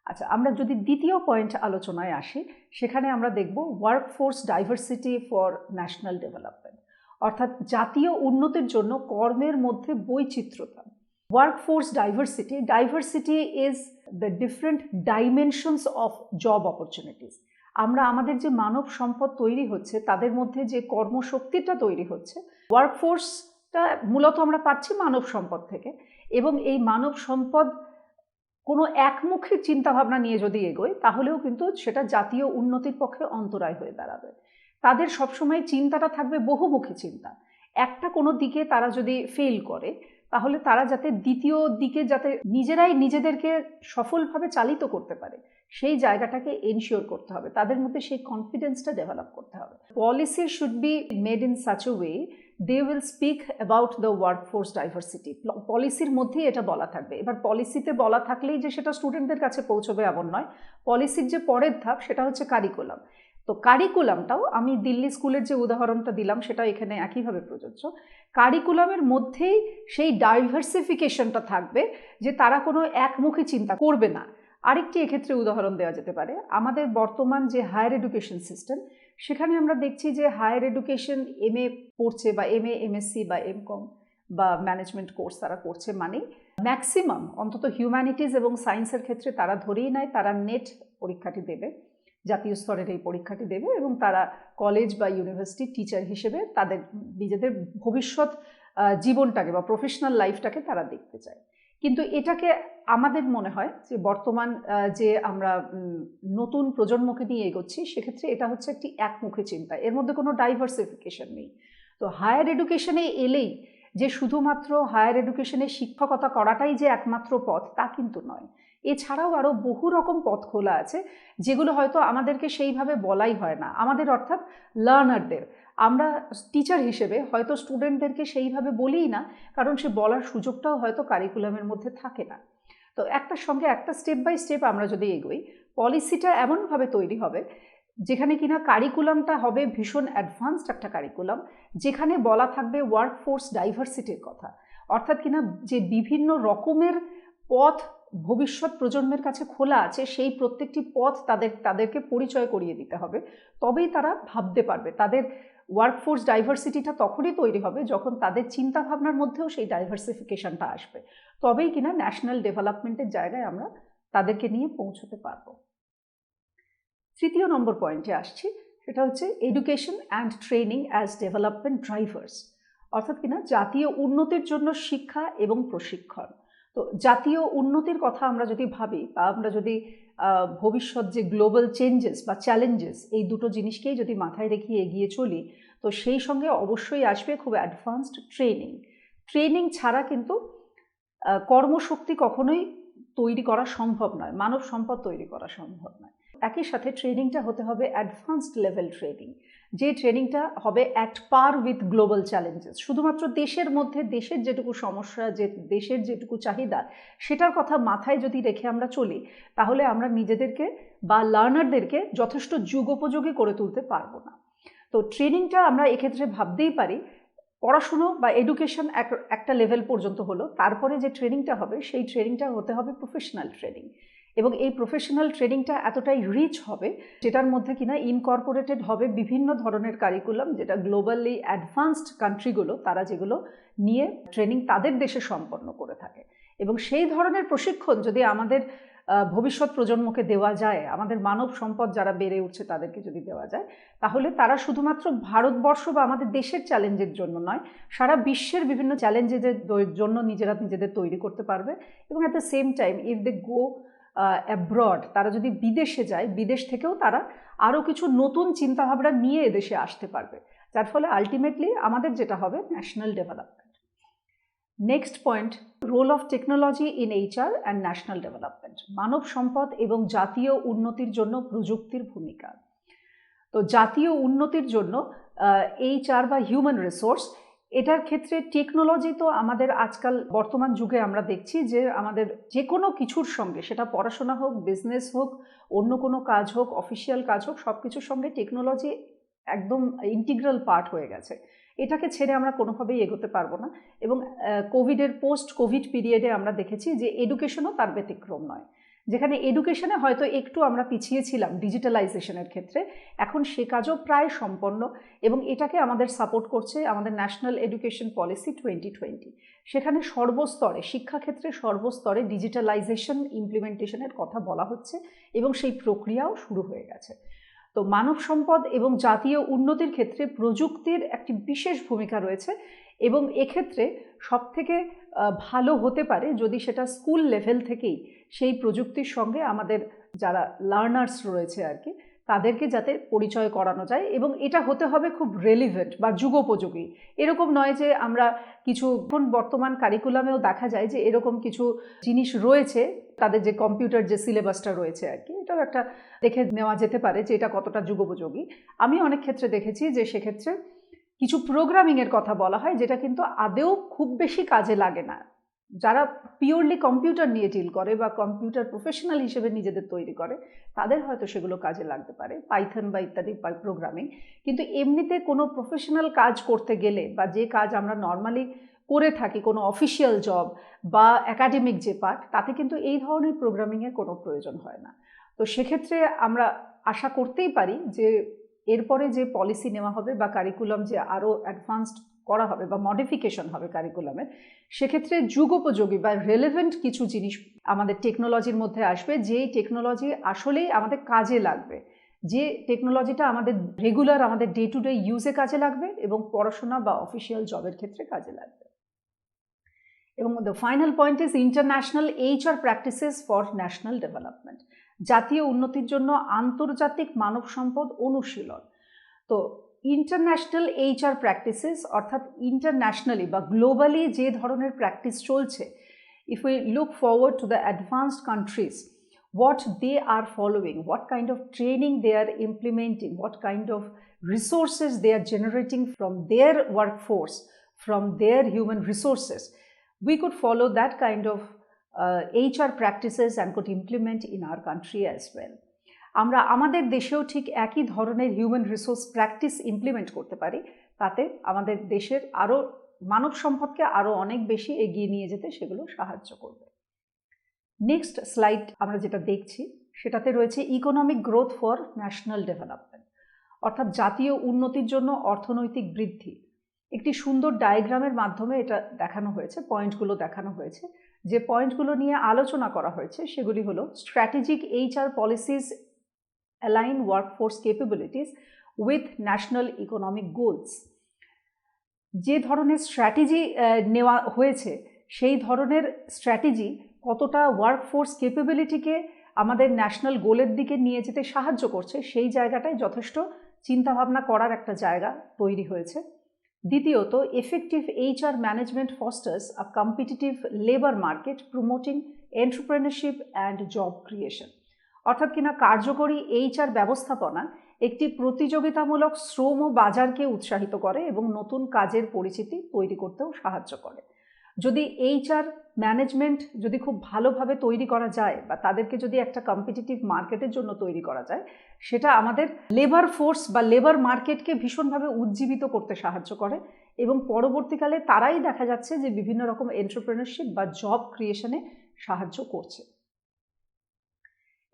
আচ্ছা, আমরা যদি দ্বিতীয় পয়েন্ট আলোচনায় আসি, সেখানে আমরা দেখব workforce diversity for national development, অর্থাৎ জাতীয় উন্নতির জন্য কর্মের মধ্যে বৈচিত্র্যতা। Workforce diversity, diversity is the different dimensions of job opportunities. আমরা আমাদের যে মানব সম্পদ তৈরি হচ্ছে তাদের মধ্যে যে কর্মশক্তিটা তৈরি হচ্ছে, ওয়ার্কফোর্সটা মূলত আমরা পাচ্ছি মানব সম্পদ থেকে, এবং এই মানব সম্পদ কোনো একমুখী চিন্তাভাবনা নিয়ে যদি এগোয় তাহলেও কিন্তু সেটা জাতীয় উন্নতির পক্ষে অন্তরায় হয়ে দাঁড়াবে। তাদের সবসময় চিন্তাটা থাকবে বহুমুখী চিন্তা। একটা কোনো দিকে তারা যদি ফেল করে তাহলে তারা যাতে দ্বিতীয় দিকে যাতে নিজেরাই নিজেদেরকে সফলভাবে চালিত করতে পারে সেই জায়গাটাকে এনশিওর করতে হবে, তাদের মধ্যে সেই কনফিডেন্সটা ডেভেলপ করতে হবে। Policy should be made in such a way they will speak about the workforce diversity. পলিসির মধ্যেই এটা বলা থাকবে। এবার পলিসিতে বলা থাকলেই যে সেটা স্টুডেন্টদের কাছে পৌঁছবে এমন নয়, পলিসির যে পরের ধাপ সেটা হচ্ছে কারিকুলাম। তো কারিকুলামটাও আমি দিল্লি স্কুলের যে উদাহরণটা দিলাম সেটা এখানে একইভাবে প্রযোজ্য। কারিকুলামের মধ্যেই সেই ডাইভার্সিফিকেশনটা থাকবে যে তারা কোনো একমুখী চিন্তা করবে না। আরেকটি এক্ষেত্রে উদাহরণ দেওয়া যেতে পারে, আমাদের বর্তমান যে হায়ার এডুকেশন সিস্টেম সেখানে আমরা দেখছি যে হায়ার এডুকেশন এমএ পড়ছে বা এমএ এমএসসি বা এমকম বা ম্যানেজমেন্ট কোর্স তারা করছে, মানে ম্যাক্সিমাম অন্তত হিউম্যানিটিজ এবং সায়েন্সের ক্ষেত্রে তারা ধরেই নেয় তারা নেট পরীক্ষাটি দেবে, জাতীয় স্তরের এই পরীক্ষাটি দেবে, এবং তারা কলেজ বা ইউনিভার্সিটি টিচার হিসেবে তাদের নিজেদের ভবিষ্যৎ জীবনটাকে বা প্রফেশনাল লাইফটাকে তারা দেখতে চায়। কিন্তু এটাকে আমাদের মনে হয় যে বর্তমান যে আমরা নতুন প্রজন্মকে নিয়ে এগোচ্ছি সেক্ষেত্রে এটা হচ্ছে একটি একমুখী চিন্তা, এর মধ্যে কোনো ডাইভার্সিফিকেশন নেই। তো হায়ার এডুকেশনে এলেই যে শুধুমাত্র হায়ার এডুকেশনে শিক্ষকতা করাটাই যে একমাত্র পথ তা কিন্তু নয়, এছাড়াও আরও বহু রকম পথ খোলা আছে যেগুলো হয়তো আমাদেরকে সেইভাবে বলাই হয় না, আমাদের অর্থাৎ লার্নারদের। আমরা টিচার হিসেবে হয়তো স্টুডেন্টদেরকে সেইভাবে বলিই না, কারণ সে বলার সুযোগটাও হয়তো কারিকুলামের মধ্যে থাকে না। তো একটার সঙ্গে একটা স্টেপ বাই স্টেপ আমরা যদি এগোই, পলিসিটা এমনভাবে তৈরি হবে যেখানে কিনা কারিকুলামটা হবে ভীষণ অ্যাডভান্সড একটা কারিকুলাম, যেখানে বলা থাকবে ওয়ার্কফোর্স ডাইভার্সিটির কথা, অর্থাৎ কিনা যে বিভিন্ন রকমের পথ ভবিষ্যৎ প্রজন্মের কাছে খোলা আছে সেই প্রত্যেকটি পথ তাদেরকে পরিচয় করিয়ে দিতে হবে, তবেই তারা ভাবতে পারবে। তাদের ওয়ার্কফোর্স ডাইভার্সিটিটা তখনই তৈরি হবে যখন তাদের চিন্তাভাবনার মধ্যেও সেই ডাইভার্সিফিকেশনটা আসবে, তবেই কিনা ন্যাশনাল ডেভেলপমেন্টের জায়গায় আমরা তাদেরকে নিয়ে পৌঁছতে পারবো। তৃতীয় নম্বর পয়েন্টে আসছি, সেটা হচ্ছে education and training as development drivers, অর্থাৎ কিনা জাতীয় উন্নতির জন্য শিক্ষা এবং প্রশিক্ষণ। তো জাতীয় উন্নতির কথা আমরা যদি ভাবি বা আমরা যদি ভবিষ্যৎ যে গ্লোবাল চেঞ্জেস বা চ্যালেঞ্জেস এই দুটো জিনিসকেই যদি মাথায় রেখে এগিয়ে চলি, তো সেই সঙ্গে অবশ্যই আসবে খুব অ্যাডভান্সড ট্রেনিং। ট্রেনিং ছাড়া কিন্তু কর্মশক্তি কখনোই তৈরি করা সম্ভব নয়, মানব সম্পদ তৈরি করা সম্ভব নয়। একই সাথে ট্রেনিংটা হতে হবে অ্যাডভান্সড লেভেল ট্রেনিং, যে ট্রেনিংটা হবে at per with global challenges. শুধুমাত্র দেশের মধ্যে দেশের যেটুকু সমস্যা, যে দেশের যেটুকু চাহিদা সেটার কথা মাথায় যদি রেখে আমরা চলি, তাহলে আমরা নিজেদেরকে বা লার্নারদেরকে যথেষ্ট যুগোপযোগী করে তুলতে পারবো না। তো ট্রেনিংটা আমরা এক্ষেত্রে ভাবতেই পারি পড়াশুনো বা এডুকেশন একটা লেভেল পর্যন্ত হলো, তারপরে যে ট্রেনিংটা হবে সেই ট্রেনিংটা হতে হবে প্রফেশনাল ট্রেনিং, এবং এই প্রফেশনাল ট্রেনিংটা এতটাই রিচ হবে যেটার মধ্যে কিনা ইনকর্পোরেটেড হবে বিভিন্ন ধরনের কারিকুলাম, যেটা গ্লোবালি অ্যাডভান্সড কান্ট্রিগুলো তারা যেগুলো নিয়ে ট্রেনিং তাদের দেশে সম্পন্ন করে থাকে। এবং সেই ধরনের প্রশিক্ষণ যদি আমাদের ভবিষ্যৎ প্রজন্মকে দেওয়া যায়, আমাদের মানব সম্পদ যারা বেড়ে উঠছে তাদেরকে যদি দেওয়া যায়, তাহলে তারা শুধুমাত্র ভারতবর্ষ বা আমাদের দেশের চ্যালেঞ্জের জন্য নয়, সারা বিশ্বের বিভিন্ন চ্যালেঞ্জের জন্য নিজেদের তৈরি করতে পারবে। এবং at the same time if they go abroad, তারা যদি বিদেশে যায়, বিদেশ থেকেও তারা আরও কিছু নতুন চিন্তাভাবনা নিয়ে এদেশে আসতে পারবে, যার ফলে আলটিমেটলি আমাদের যেটা হবে national development. Next point, role of technology in HR and national development. মানব সম্পদ এবং জাতীয় উন্নতির জন্য প্রযুক্তির ভূমিকা। তো জাতীয় উন্নতির জন্য এইচআর বা হিউম্যান রিসোর্স, এটার ক্ষেত্রে টেকনোলজি তো আমাদের আজকাল বর্তমান যুগে আমরা দেখছি যে আমাদের যে কোনো কিছুর সঙ্গে, সেটা পড়াশোনা হোক, বিজনেস হোক, অন্য কোনো কাজ হোক, অফিসিয়াল কাজ হোক, সব কিছুর সঙ্গে টেকনোলজি একদম ইন্টিগ্রাল পার্ট হয়ে গেছে। এটাকে ছেড়ে আমরা কোনোভাবেই এগোতে পারবো না। এবং কোভিডের পোস্ট কোভিড পিরিয়ডে আমরা দেখেছি যে এডুকেশনও তার ব্যতিক্রম নয়। যেখানে এডুকেশনে হয়তো একটু আমরা পিছিয়ে ছিলাম ডিজিটালাইজেশনের ক্ষেত্রে, এখন সে কাজও প্রায় সম্পন্ন, এবং এটাকে আমাদের সাপোর্ট করছে আমাদের ন্যাশনাল এডুকেশন পলিসি 2020। সেখানে সর্বস্তরে, শিক্ষাক্ষেত্রে সর্বস্তরে ডিজিটালাইজেশন ইমপ্লিমেন্টেশনের কথা বলা হচ্ছে এবং সেই প্রক্রিয়াও শুরু হয়ে গেছে। তো মানব সম্পদ এবং জাতীয় উন্নতির ক্ষেত্রে প্রযুক্তির একটি বিশেষ ভূমিকা রয়েছে, এবং এক্ষেত্রে সবথেকে ভালো হতে পারে যদি সেটা স্কুল লেভেল থেকেই সেই প্রযুক্তির সঙ্গে আমাদের যারা লার্নার্স রয়েছে আর কি, তাদেরকে যাতে পরিচয় করানো যায়, এবং এটা হতে হবে খুব রেলিভেন্ট বা যুগোপযোগী। এরকম নয় যে আমরা কিছু, এখন বর্তমান কারিকুলামেও দেখা যায় যে এরকম কিছু জিনিস রয়েছে, তাদের যে কম্পিউটার যে সিলেবাসটা রয়েছে আর কি, এটাও একটা দেখে নেওয়া যেতে পারে যে এটা কতটা যুগোপযোগী। আমি অনেক ক্ষেত্রে দেখেছি যে সেক্ষেত্রে কিছু প্রোগ্রামিংয়ের কথা বলা হয় যেটা কিন্তু আদেও খুব বেশি কাজে লাগে না। যারা পিওরলি কম্পিউটার নিয়ে ডিল করে বা কম্পিউটার প্রফেশনাল হিসেবে নিজেদের তৈরি করে, তাদের হয়তো সেগুলো কাজে লাগতে পারে, পাইথন বা ইত্যাদি প্রোগ্রামিং। কিন্তু এমনিতে কোনো প্রফেশনাল কাজ করতে গেলে বা যে কাজ আমরা নর্মালি করে থাকি, কোনো অফিসিয়াল জব বা একাডেমিক যে পার্ট, তাতে কিন্তু এই ধরনের প্রোগ্রামিংয়ের কোনো প্রয়োজন হয় না। তো সেক্ষেত্রে আমরা আশা করতেই পারি যে এরপরে যে পলিসি নেওয়া হবে বা কারিকুলাম যে আরও অ্যাডভান্সড করা হবে বা মডিফিকেশন হবে কারিকুলামের, সেক্ষেত্রে যুগোপযোগী বা রেলেভেন্ট কিছু জিনিস আমাদের টেকনোলজির মধ্যে আসবে, যেই টেকনোলজি আসলেই আমাদের কাজে লাগবে, যে টেকনোলজিটা আমাদের রেগুলার আমাদের ডে টু ডে ইউজে কাজে লাগবে এবং পড়াশোনা বা অফিসিয়াল জবের ক্ষেত্রে কাজে লাগবে। এবং the final point is international HR practices for national development. জাতীয় উন্নতির জন্য আন্তর্জাতিক মানব সম্পদ অনুশীলন। তো ইন্টারন্যাশনাল এইচআর প্র্যাকটিসেস অর্থাৎ ইন্টারন্যাশনালি বা গ্লোবালি যে ধরনের প্র্যাকটিস চলছে, if we look forward to the advanced countries, what they are following, what kind of training they are implementing, what kind of resources they are generating from their workforce, from their human resources, we could follow that kind of HR practices and could implement in our country as well. আমরা আমাদের দেশেও ঠিক একই ধরনের human resource practice implement করতে পারি, তাতে আমাদের দেশের আরও মানব সম্পদকে আরও অনেক বেশি এগিয়ে নিয়ে যেতে সেগুলো সাহায্য করবে। নেক্সট স্লাইড আমরা যেটা দেখছি সেটাতে রয়েছে economic growth for national development, অর্থাৎ জাতীয় উন্নতির জন্য অর্থনৈতিক বৃদ্ধি। একটি সুন্দর ডায়াগ্রামের মাধ্যমে এটা দেখানো হয়েছে, পয়েন্টগুলো দেখানো হয়েছে। যে পয়েন্টগুলো নিয়ে আলোচনা করা হয়েছে সেগুলি হলো strategic HR policies align workforce capabilities with national economic goals. যে ধরনের স্ট্র্যাটেজি নেওয়া হয়েছে সেই ধরনের স্ট্র্যাটেজি কতটা ওয়ার্কফোর্স ক্যাপাবিলিটিকে আমাদের ন্যাশনাল গোলের দিকে নিয়ে যেতে সাহায্য করছে, সেই জায়গাটায় যথেষ্ট চিন্তাভাবনা করার একটা জায়গা তৈরি হয়েছে। দ্বিতীয়ত, effective HR management Faustus a competitive labour market promoting entrepreneurship and job creation. অর্থাৎ কিনা কার্যকরী এইচআর ব্যবস্থাপনা একটি প্রতিযোগিতামূলক শ্রম ও বাজারকে উৎসাহিত করে এবং নতুন কাজের পরিচিতি তৈরি করতেও সাহায্য করে। যদি এইচআর ম্যানেজমেন্ট যদি খুব ভালোভাবে তৈরি করা যায় বা তাদেরকে যদি একটা কম্পিটিটিভ মার্কেটের জন্য তৈরি করা যায়, সেটা আমাদের লেবার ফোর্স বা লেবার মার্কেটকে ভীষণভাবে উজ্জীবিত করতে সাহায্য করে এবং পরবর্তীকালে তারাই দেখা যাচ্ছে যে বিভিন্ন রকম এন্টারপ্রেনারশিপ বা জব ক্রিয়েশনে সাহায্য করছে।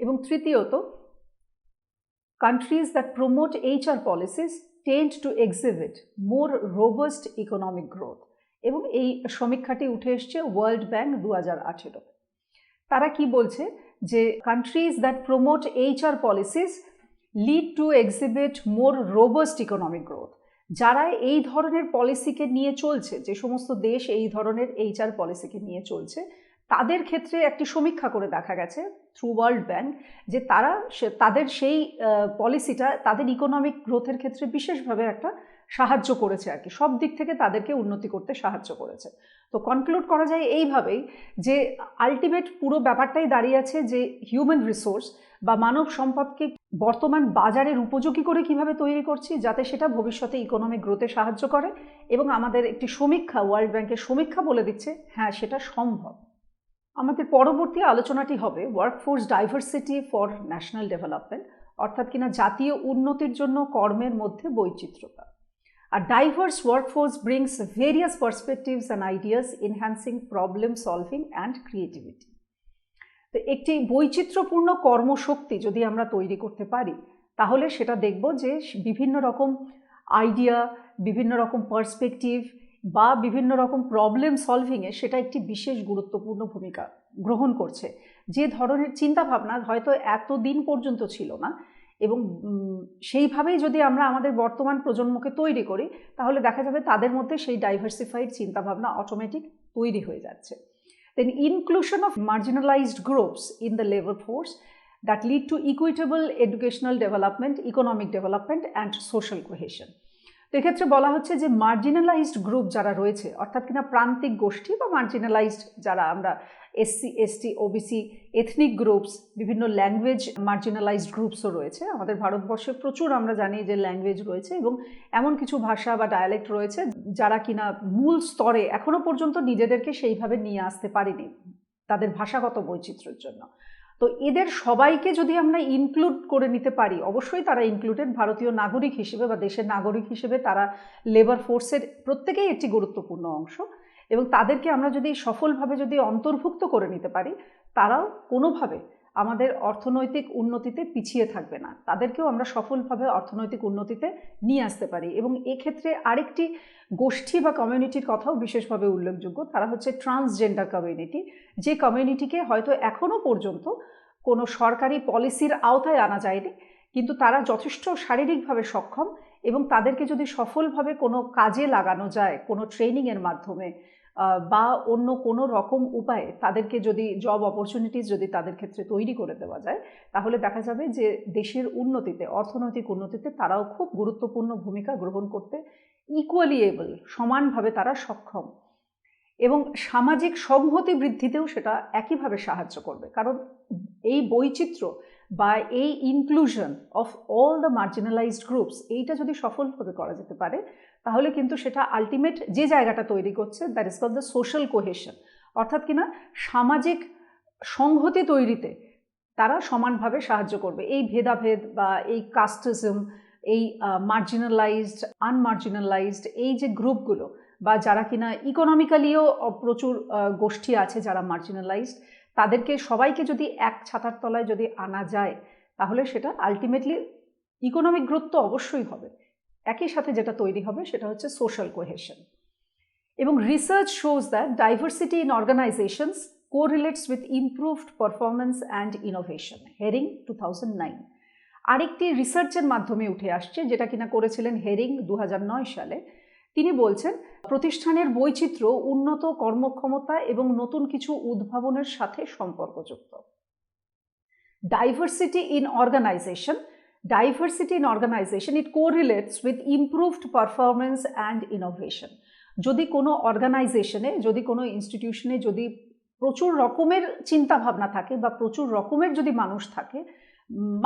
এবং তৃতীয়ত, countries that promote HR policies tend to exhibit more robust economic growth. এবং এই সমীক্ষাটি উঠে এসছে ওয়ার্ল্ড ব্যাংক 2018। তারা কি বলছে যে countries that promote HR policies lead to exhibit more robust economic growth. যারা এই ধরনের পলিসিকে নিয়ে চলছে, যে সমস্ত দেশ এই ধরনের HR পলিসিকে নিয়ে চলছে, তাদের ক্ষেত্রে একটি সমীক্ষা করে দেখা গেছে থ্রু ওয়ার্ল্ড ব্যাংক যে তারা তাদের সেই পলিসিটা তাদের ইকোনমিক গ্রোথের ক্ষেত্রে বিশেষভাবে একটা সাহায্য করেছে আর কি, সব দিক থেকে তাদেরকে উন্নতি করতে সাহায্য করেছে। তো কনক্লুড করা যায় এইভাবেই যে আলটিমেট পুরো ব্যাপারটাই দাঁড়িয়ে আছে যে হিউম্যান রিসোর্স বা মানব সম্পদকে বর্তমান বাজারের উপযোগী করে কিভাবে তৈরি করছি যাতে সেটা ভবিষ্যতে ইকোনমিক গ্রোথে সাহায্য করে। এবং আমাদের একটি সমীক্ষা, ওয়ার্ল্ড ব্যাংকের সমীক্ষা বলে দিচ্ছে হ্যাঁ সেটা সম্ভব। আমাদের পরবর্তী আলোচনাটি হবে workforce diversity for national development, অর্থাৎ কিনা জাতীয় উন্নতির জন্য কর্মের মধ্যে বৈচিত্র্যতা। A diverse workforce brings various perspectives and ideas, enhancing problem solving and creativity. তো একটি বৈচিত্র্যপূর্ণ কর্মশক্তি যদি আমরা তৈরি করতে পারি তাহলে সেটা দেখব যে বিভিন্ন রকম আইডিয়া, বিভিন্ন রকম পার্সপেক্টিভ বা বিভিন্ন রকম প্রবলেম সলভিংয়ে সেটা একটি বিশেষ গুরুত্বপূর্ণ ভূমিকা গ্রহণ করছে। যে ধরনের চিন্তাভাবনা হয়তো এতদিন পর্যন্ত ছিল না, এবং সেইভাবেই যদি আমরা আমাদের বর্তমান প্রজন্মকে তৈরি করি তাহলে দেখা যাবে তাদের মধ্যে সেই ডাইভার্সিফাইড চিন্তাভাবনা অটোমেটিক তৈরি হয়ে যাচ্ছে। Then inclusion of marginalized groups in the labor force that lead to equitable educational development, economic development and social cohesion. তো এক্ষেত্রে বলা হচ্ছে যে মার্জিনালাইজড গ্রুপ যারা রয়েছে, অর্থাৎ কিনা প্রান্তিক গোষ্ঠী বা মার্জিনালাইজড যারা আমরা SC, ST, OBC, ethnic groups, বিভিন্ন ল্যাঙ্গুয়েজ মার্জিনালাইজড গ্রুপসও রয়েছে। আমাদের ভারতবর্ষে প্রচুর আমরা জানি যে ল্যাঙ্গুয়েজ রয়েছে এবং এমন কিছু ভাষা বা ডায়ালেক্ট রয়েছে যারা কিনা মূল স্তরে এখনো পর্যন্ত নিজেদেরকে সেইভাবে নিয়ে আসতে পারেনি তাদের ভাষাগত বৈচিত্র্যের জন্য। তো এদের সবাইকে যদি আমরা ইনক্লুড করে নিতে পারি, অবশ্যই তারা ইনক্লুডেড ভারতীয় নাগরিক হিসেবে বা দেশের নাগরিক হিসেবে তারা লেবার ফোর্সের প্রত্যেকেই একটি গুরুত্বপূর্ণ অংশ, এবং তাদেরকে আমরা যদি সফলভাবে যদি অন্তর্ভুক্ত করে নিতে পারি তারাও কোনোভাবে আমাদের অর্থনৈতিক উন্নতিতে পিছিয়ে থাকবে না, তাদেরকেও আমরা সফলভাবে অর্থনৈতিক উন্নতিতে নিয়ে আসতে পারি। এবং এক্ষেত্রে আরেকটি গোষ্ঠী বা কমিউনিটির কথাও বিশেষভাবে উল্লেখযোগ্য, তারা হচ্ছে ট্রান্সজেন্ডার কমিউনিটি, যে কমিউনিটিকে হয়তো এখনও পর্যন্ত কোনো সরকারি পলিসির আওতায় আনা যায়নি, কিন্তু তারা যথেষ্ট শারীরিকভাবে সক্ষম, এবং তাদেরকে যদি সফলভাবে কোনো কাজে লাগানো যায় কোনো ট্রেনিংয়ের মাধ্যমে বা অন্য কোনো রকম উপায়ে তাদেরকে যদি জব অপরচুনিটিস যদি তাদের ক্ষেত্রে তৈরি করে দেওয়া যায় তাহলে দেখা যাবে যে দেশের উন্নতিতে, অর্থনৈতিক উন্নতিতে তারাও খুব গুরুত্বপূর্ণ ভূমিকা গ্রহণ করতে ইকুয়ালি এবল, সমানভাবে তারা সক্ষম, এবং সামাজিক সংহতি বৃদ্ধিতেও সেটা একইভাবে সাহায্য করবে। কারণ এই বৈচিত্র্য বা এই inclusion of all the marginalised groups এইটা যদি সফলভাবে করা যেতে পারে তাহলে কিন্তু সেটা আলটিমেট যে জায়গাটা তৈরি করছে that is called the social cohesion, অর্থাৎ কিনা সামাজিক সংহতি তৈরিতে তারা সমানভাবে সাহায্য করবে। এই ভেদাভেদ বা এই কাস্টিজম, এই মার্জিনালাইজড, আনমার্জিনালাইজড এই যে গ্রুপগুলো বা যারা কিনা ইকোনমিক্যালিও প্রচুর গোষ্ঠী আছে যারা মার্জিনালাইজড, তাদেরকে সবাইকে যদি এক ছাতার তলায় যদি আনা যায় তাহলে সেটা আলটিমেটলি ইকোনমিক গ্রোথ তো অবশ্যই হবে, একই সাথে যেটা তৈরি হবে সেটা হচ্ছে সোশ্যাল কোহেশন। এবং research shows that diversity in organisations correlates with improved performance and innovation, Herring 2009। আরেকটি রিসার্চের মাধ্যমে উঠে আসছে যেটা কিনা করেছিলেন হেরিং 2009 সালে। তিনি বলছেন প্রতিষ্ঠানের বৈচিত্র্য উন্নত কর্মক্ষমতা এবং নতুন কিছু উদ্ভাবনের সাথে সম্পর্কযুক্ত। Diversity in organization it correlates with improved performance and innovation. যদি কোনো অর্গানাইজেশনে, যদি কোনো ইনস্টিটিউশনে যদি প্রচুর রকমের চিন্তাভাবনা থাকে বা প্রচুর রকমের যদি মানুষ থাকে,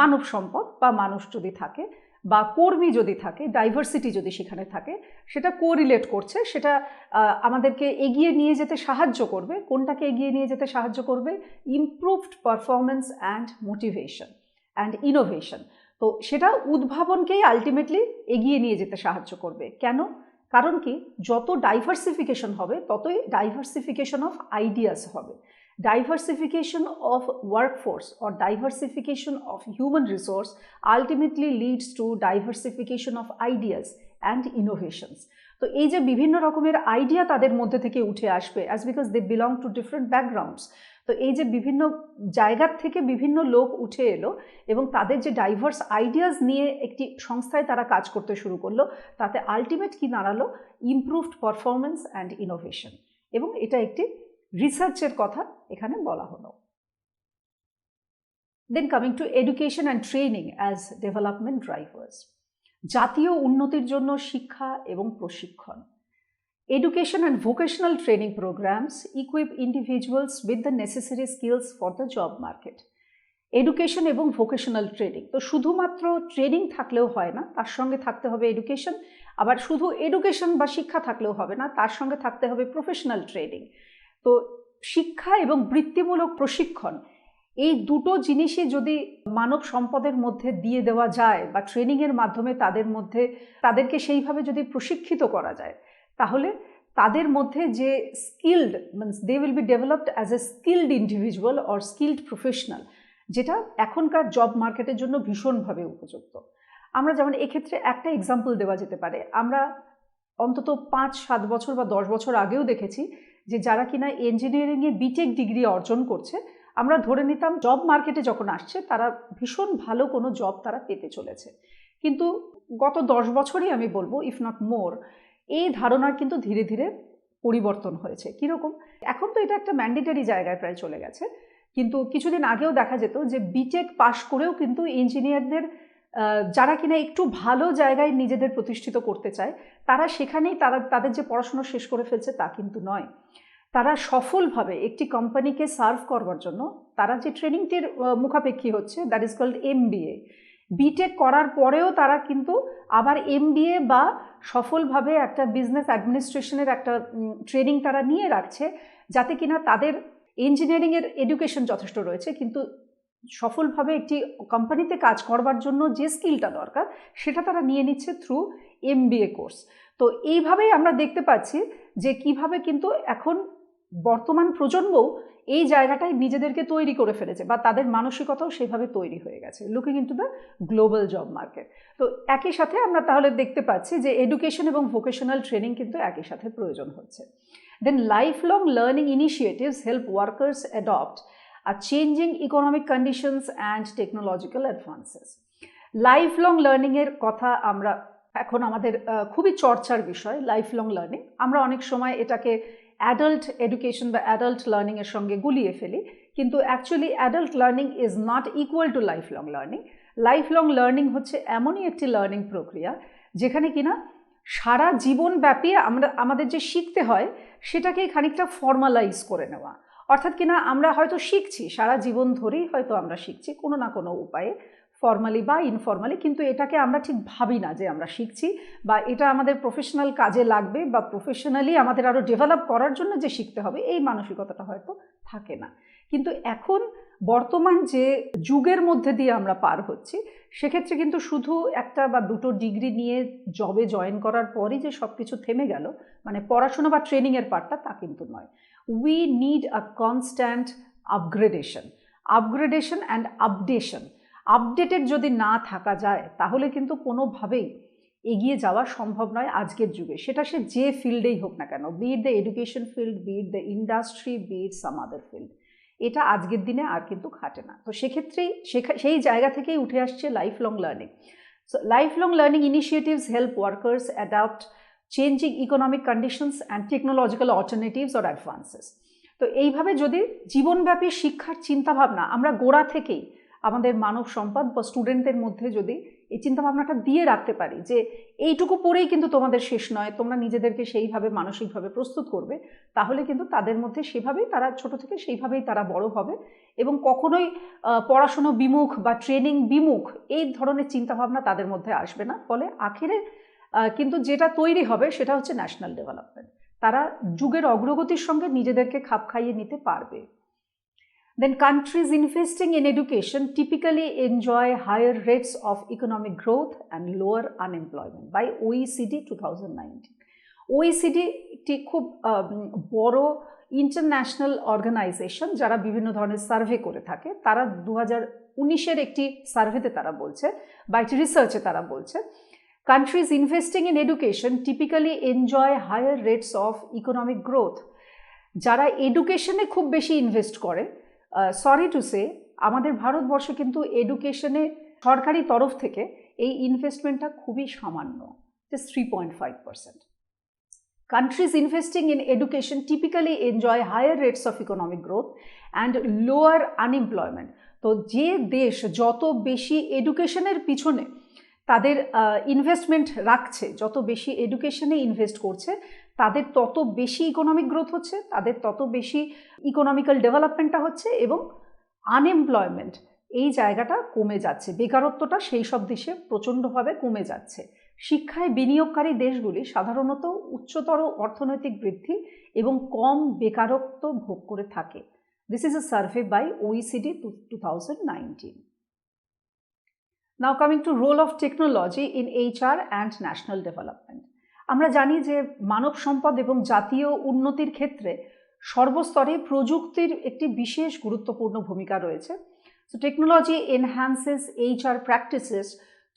মানব সম্পদ বা মানুষ যদি থাকে বা কর্মী যদি থাকে, ডাইভার্সিটি যদি সেখানে থাকে, সেটা কোরিলেট করছে, সেটা আমাদেরকে এগিয়ে নিয়ে যেতে সাহায্য করবে। কোনটাকে এগিয়ে নিয়ে যেতে সাহায্য করবে? Improved performance and motivation and innovation. তো সেটা উদ্ভাবনকেই আলটিমেটলি এগিয়ে নিয়ে যেতে সাহায্য করবে। কেন? কারণ কি, যত ডাইভার্সিফিকেশন হবে ততই ডাইভার্সিফিকেশন অফ আইডিয়াস হবে। Diversification of workforce or diversification of human resource ultimately leads to diversification of ideas and innovations. তো এই যে বিভিন্ন রকমের আইডিয়া তাদের মধ্যে থেকে উঠে আসবে, as because they belong to different backgrounds. তো এই যে বিভিন্ন জায়গার থেকে বিভিন্ন লোক উঠে এলো এবং তাদের যে ডাইভার্স আইডিয়াস নিয়ে একটি সংস্থায় তারা কাজ করতে শুরু করলো, তাতে আলটিমেট কি দাঁড়ালো? Improved performance and innovation. এবং এটা একটি রিসার্চের কথা এখানে বলা হলো। Then coming to education and training as development drivers. জাতীয় উন্নতির জন্য শিক্ষা এবং প্রশিক্ষণ। Education and vocational training programs equip individuals with the necessary skills for the job market. Education এবং ভোকেশনাল ট্রেনিং, তো শুধুমাত্র ট্রেনিং থাকলেও হয় না, তার সঙ্গে থাকতে হবে এডুকেশন। আবার শুধু এডুকেশন বা শিক্ষা থাকলেও হবে না, তার সঙ্গে থাকতে হবে প্রফেশনাল ট্রেনিং। তো শিক্ষা এবং বৃত্তিমূলক প্রশিক্ষণ, এই দুটো জিনিসই যদি মানব সম্পদের মধ্যে দিয়ে দেওয়া যায় বা ট্রেনিংয়ের মাধ্যমে তাদেরকে সেইভাবে যদি প্রশিক্ষিত করা যায়, তাহলে তাদের মধ্যে যে skilled, means they will be developed as a skilled individual or skilled professional, যেটা এখনকার জব মার্কেটের জন্য ভীষণভাবে উপযুক্ত। আমরা যেমন এক্ষেত্রে একটা এক্সাম্পল দেওয়া যেতে পারে, আমরা অন্তত 5-7 বছর বা 10 বছর আগেও দেখেছি যে যারা কিনা ইঞ্জিনিয়ারিংয়ে বিটেক ডিগ্রি অর্জন করছে, আমরা ধরে নিতাম জব মার্কেটে যখন আসছে তারা ভীষণ ভালো কোনো জব তারা পেতে চলেছে। কিন্তু গত 10 বছরই আমি বলবো, ইফ নট মোর, এই ধারণার কিন্তু ধীরে ধীরে পরিবর্তন হয়েছে। কীরকম? এখন তো এটা একটা ম্যান্ডেটরি জায়গায় প্রায় চলে গেছে, কিন্তু কিছুদিন আগেও দেখা যেত যে বিটেক পাশ করেও কিন্তু ইঞ্জিনিয়ারদের যারা কিনা একটু ভালো জায়গায় নিজেদের প্রতিষ্ঠিত করতে চায়, তারা সেখানেই তাদের যে পড়াশোনা শেষ করে ফেলছে তা কিন্তু নয়। তারা সফলভাবে একটি কোম্পানিকে সার্ভ করবার জন্য তারা যে ট্রেনিংটির মুখাপেক্ষী হচ্ছে, that is called MBA। BTech করার পরেও তারা কিন্তু আবার MBA বা সফলভাবে একটা বিজনেস অ্যাডমিনিস্ট্রেশনের একটা ট্রেনিং তারা নিয়ে রাখছে, যাতে কিনা তাদের ইঞ্জিনিয়ারিংয়ের এডুকেশন যথেষ্ট রয়েছে, কিন্তু সফলভাবে একটি কোম্পানিতে কাজ করবার জন্য যে স্কিলটা দরকার সেটা তারা নিয়ে নিচ্ছে থ্রু MBA কোর্স। তো এইভাবেই আমরা দেখতে পাচ্ছি যে কিভাবে কিন্তু এখন বর্তমান প্রজন্মও এই জায়গাটায় নিজেদেরকে তৈরি করে ফেলেছে, বা তাদের মানসিকতাও সেভাবে তৈরি হয়ে গেছে, looking into the global job market. তো একই সাথে আমরা তাহলে দেখতে পাচ্ছি যে এডুকেশন এবং ভোকেশনাল ট্রেনিং কিন্তু একই সাথে প্রয়োজন হচ্ছে। Then lifelong learning initiatives help workers adopt changing economic conditions and technological advances. Lifelong লার্নিংয়ের কথা আমরা এখন আমাদের খুবই চর্চার বিষয়। লাইফলং লার্নিং আমরা অনেক সময় এটাকে অ্যাডাল্ট এডুকেশন বা অ্যাডাল্ট লার্নিংয়ের সঙ্গে গুলিয়ে ফেলি, কিন্তু actually adult learning is not equal to lifelong learning. Lifelong learning হচ্ছে এমনই একটি লার্নিং প্রক্রিয়া যেখানে কিনা সারা জীবনব্যাপী আমাদের যে শিখতে হয় সেটাকে খানিকটা ফর্মালাইজ করে নেওয়া। অর্থাৎ কিনা আমরা হয়তো শিখছি সারা জীবন ধরেই, হয়তো আমরা শিখছি কোনো না কোনো উপায়ে, ফর্মালি বা ইনফর্মালি, কিন্তু এটাকে আমরা ঠিক ভাবি না যে আমরা শিখছি বা এটা আমাদের প্রফেশনাল কাজে লাগবে বা প্রফেশনালি আমাদের আরও ডেভেলপ করার জন্য যে শিখতে হবে, এই মানসিকতাটা হয়তো থাকে না। কিন্তু এখন বর্তমান যে যুগের মধ্যে দিয়ে আমরা পার হচ্ছি, সেক্ষেত্রে কিন্তু শুধু একটা বা দুটো ডিগ্রি নিয়ে জবে জয়েন করার পরই যে সব কিছু থেমে গেল, মানে পড়াশোনা বা ট্রেনিংয়ের পার্টটা, তা কিন্তু নয়। We need a constant upgradation and updation. Updated যদি না থাকা যায় তাহলে কিন্তু কোনোভাবেই এগিয়ে যাওয়া সম্ভব নয় আজকের যুগে, সেটা সে যে ফিল্ডেই হোক না কেন, be it the education field, be it the industry, be it some other field. এটা আজকের দিনে আর কিন্তু খাটে না। তো সেক্ষেত্রেই সেই জায়গা থেকেই উঠে আসছে lifelong learning. So lifelong learning initiatives help workers adapt changing economic conditions and technological alternatives or advances. তো এইভাবে যদি জীবনব্যাপী শিক্ষার চিন্তাভাবনা আমরা গোড়া থেকেই আমাদের মানব সম্পদ বা স্টুডেন্টদের মধ্যে যদি এই চিন্তাভাবনাটা দিয়ে রাখতে পারি যে এইটুকু পড়েই কিন্তু তোমাদের শেষ নয়, তোমরা নিজেদেরকে সেইভাবে মানসিকভাবে প্রস্তুত করবে, তাহলে কিন্তু তাদের মধ্যে সেভাবেই তারা ছোট থেকে সেইভাবেই তারা বড় হবে এবং কখনোই পড়াশুনো বিমুখ বা ট্রেনিং বিমুখ এই ধরনের চিন্তাভাবনা তাদের মধ্যে আসবে না। ফলে আখেরে কিন্তু যেটা তৈরি হবে সেটা হচ্ছে ন্যাশনাল ডেভেলপমেন্ট। তারা যুগের অগ্রগতির সঙ্গে নিজেদেরকে খাপ খাইয়ে নিতে পারবে। Then countries investing in education typically enjoy higher rates of economic growth and lower unemployment by OECD 2019. OECD একটি খুব বড় ইন্টারন্যাশনাল অর্গানাইজেশন যারা বিভিন্ন ধরনের সার্ভে করে থাকে। তারা 2019-এর একটি সার্ভেতে তারা বলছে, বা একটি রিসার্চে তারা বলছে, countries investing in education typically enjoy higher rates of economic growth. যারা এডুকেশনে খুব বেশি ইনভেস্ট করে, সরি টু সে, আমাদের ভারতবর্ষে কিন্তু এডুকেশনে সরকারি তরফ থেকে এই ইনভেস্টমেন্টটা খুবই সামান্য, just 3.5%. Countries investing in education typically enjoy higher rates of economic growth and lower unemployment. তো যে দেশ যত বেশি এডুকেশনের পিছনে তাদের ইনভেস্টমেন্ট রাখছে, যত বেশি এডুকেশনে ইনভেস্ট করছে, তাদের তত বেশি ইকোনমিক গ্রোথ হচ্ছে, তাদের তত বেশি ইকোনমিক্যাল ডেভেলপমেন্টটা হচ্ছে, এবং আনএমপ্লয়মেন্ট এই জায়গাটা কমে যাচ্ছে, বেকারত্বটা সেই সব দেশে প্রচণ্ডভাবে কমে যাচ্ছে। শিক্ষায় বিনিয়োগকারী দেশগুলি সাধারণত উচ্চতর অর্থনৈতিক বৃদ্ধি এবং কম বেকারত্ব ভোগ করে থাকে। This is a survey by OECD 2019. Now coming to role of technology in HR and national development. আমরা জানি যে মানব সম্পদ এবং জাতীয় উন্নতির ক্ষেত্রে সর্বস্তরে প্রযুক্তির একটি বিশেষ গুরুত্বপূর্ণ ভূমিকা রয়েছে। So technology enhances HR practices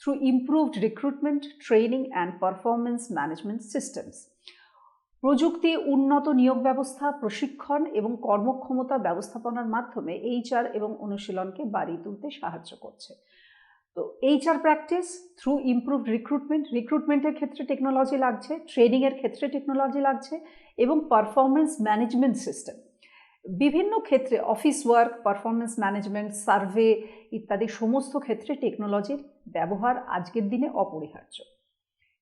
through improved recruitment, training and performance management systems. প্রযুক্তি উন্নত নিয়োগ ব্যবস্থা, প্রশিক্ষণ এবং কর্মক্ষমতা ব্যবস্থাপনার মাধ্যমে HR এবং অনুশীলনকে বাড়িয়ে তুলতে সাহায্য করছে। তো HR প্র্যাকটিস থ্রু ইমপ্রুভড রিক্রুটমেন্টের ক্ষেত্রে টেকনোলজি লাগছে, ট্রেনিংয়ের ক্ষেত্রে টেকনোলজি লাগছে, এবং পারফরমেন্স ম্যানেজমেন্ট সিস্টেম বিভিন্ন ক্ষেত্রে, office work, performance management, survey ইত্যাদি সমস্ত ক্ষেত্রে টেকনোলজির ব্যবহার আজকের দিনে অপরিহার্য।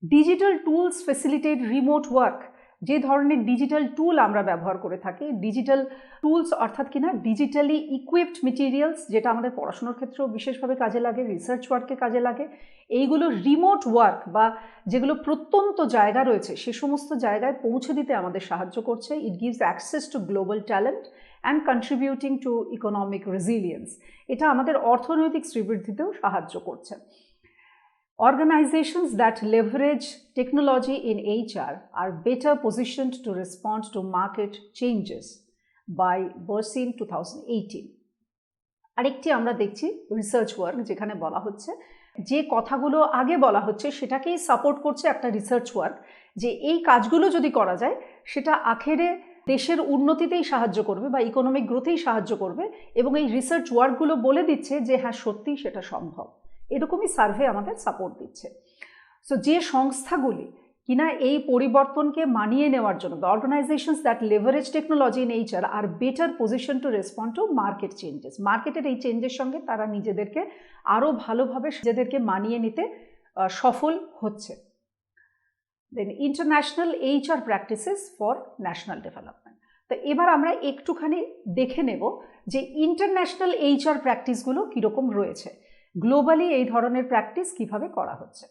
Digital tools facilitate remote work. যে ধরনের ডিজিটাল টুল আমরা ব্যবহার করে থাকি, ডিজিটাল টুলস অর্থাৎ কিনা ডিজিটালি ইকুইপড মেটেরিয়ালস, যেটা আমাদের পড়াশোনার ক্ষেত্রেও বিশেষভাবে কাজে লাগে, রিসার্চ ওয়ার্কে কাজে লাগে, এইগুলো রিমোট ওয়ার্ক বা যেগুলো প্রত্যন্ত জায়গা রয়েছে সে সমস্ত জায়গায় পৌঁছে দিতে আমাদের সাহায্য করছে। It gives access to global talent and contributing to economic resilience. এটা আমাদের অর্থনৈতিক শ্রীবৃদ্ধিতেও সাহায্য করছে। Organizations that leverage technology in HR are better positioned to respond to market changes by Bersin 2018. আরেকটি আমরা দেখছি রিসার্চ ওয়ার্ক, যেখানে বলা হচ্ছে যে কথাগুলো আগে বলা হচ্ছে সেটাকেই সাপোর্ট করছে একটা রিসার্চ ওয়ার্ক, যে এই কাজগুলো যদি করা যায় সেটা আখেরে দেশের উন্নতিতেই সাহায্য করবে বা ইকোনমিক গ্রোথেই সাহায্য করবে, এবং এই রিসার্চ ওয়ার্কগুলো বলে দিচ্ছে যে হ্যাঁ সত্যিই সেটা সম্ভব। এরকমই সার্ভে আমাদের সাপোর্ট দিচ্ছে। সো যে সংস্থাগুলি কিনা এই পরিবর্তনকে মানিয়ে নেওয়ার জন্য, the organizations that leverage technology in HR are better position to respond to market changes. মার্কেটের এই চেঞ্জের সঙ্গে তারা নিজেদেরকে আরও ভালোভাবে নিজেদেরকে মানিয়ে নিতে সফল হচ্ছে। Then international HR practices for national development. তো এবার আমরা একটুখানি দেখে নেব যে ইন্টারন্যাশনাল HR প্র্যাকটিসগুলো কীরকম রয়েছে, গ্লোবালি এই ধরনের প্র্যাকটিস কিভাবে করা হচ্ছে।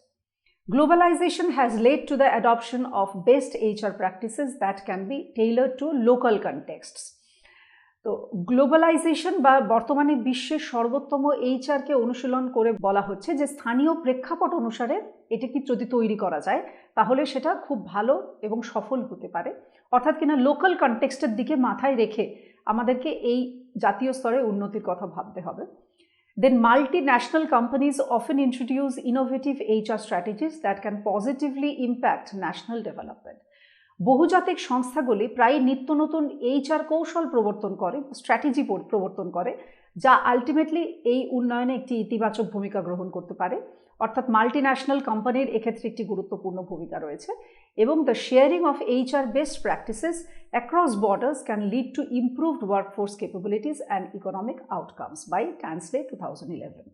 Globalization has led to the adoption of best HR practices that can be tailored to local contexts. তো গ্লোবালাইজেশন বা বর্তমানে বিশ্বের সর্বোত্তম HR-কে অনুশীলন করে বলা হচ্ছে যে স্থানীয় প্রেক্ষাপট অনুসারে এটাকে যদি তৈরি করা যায় তাহলে সেটা খুব ভালো এবং সফল হতে পারে। অর্থাৎ কিনা লোকাল কনটেক্সটের দিকে মাথায় রেখে আমাদেরকে এই জাতীয় স্তরে উন্নতির কথা ভাবতে হবে। Then multinational companies often introduce innovative HR strategies that can positively impact national development. বহুজাতিক সংস্থাগুলি প্রায় নিত্য নতুন HR কৌশল প্রবর্তন করে, স্ট্র্যাটেজি প্রবর্তন করে, যা আলটিমেটলি এই উন্নয়নে একটি ইতিবাচক ভূমিকা গ্রহণ করতে পারে। অর্থাৎ মাল্টিন্যাশনাল কোম্পানির এক্ষেত্রে একটি গুরুত্বপূর্ণ ভূমিকা রয়েছে, এবং the sharing of HR best practices across borders can lead to improved workforce capabilities and economic outcomes by Tansley 2011।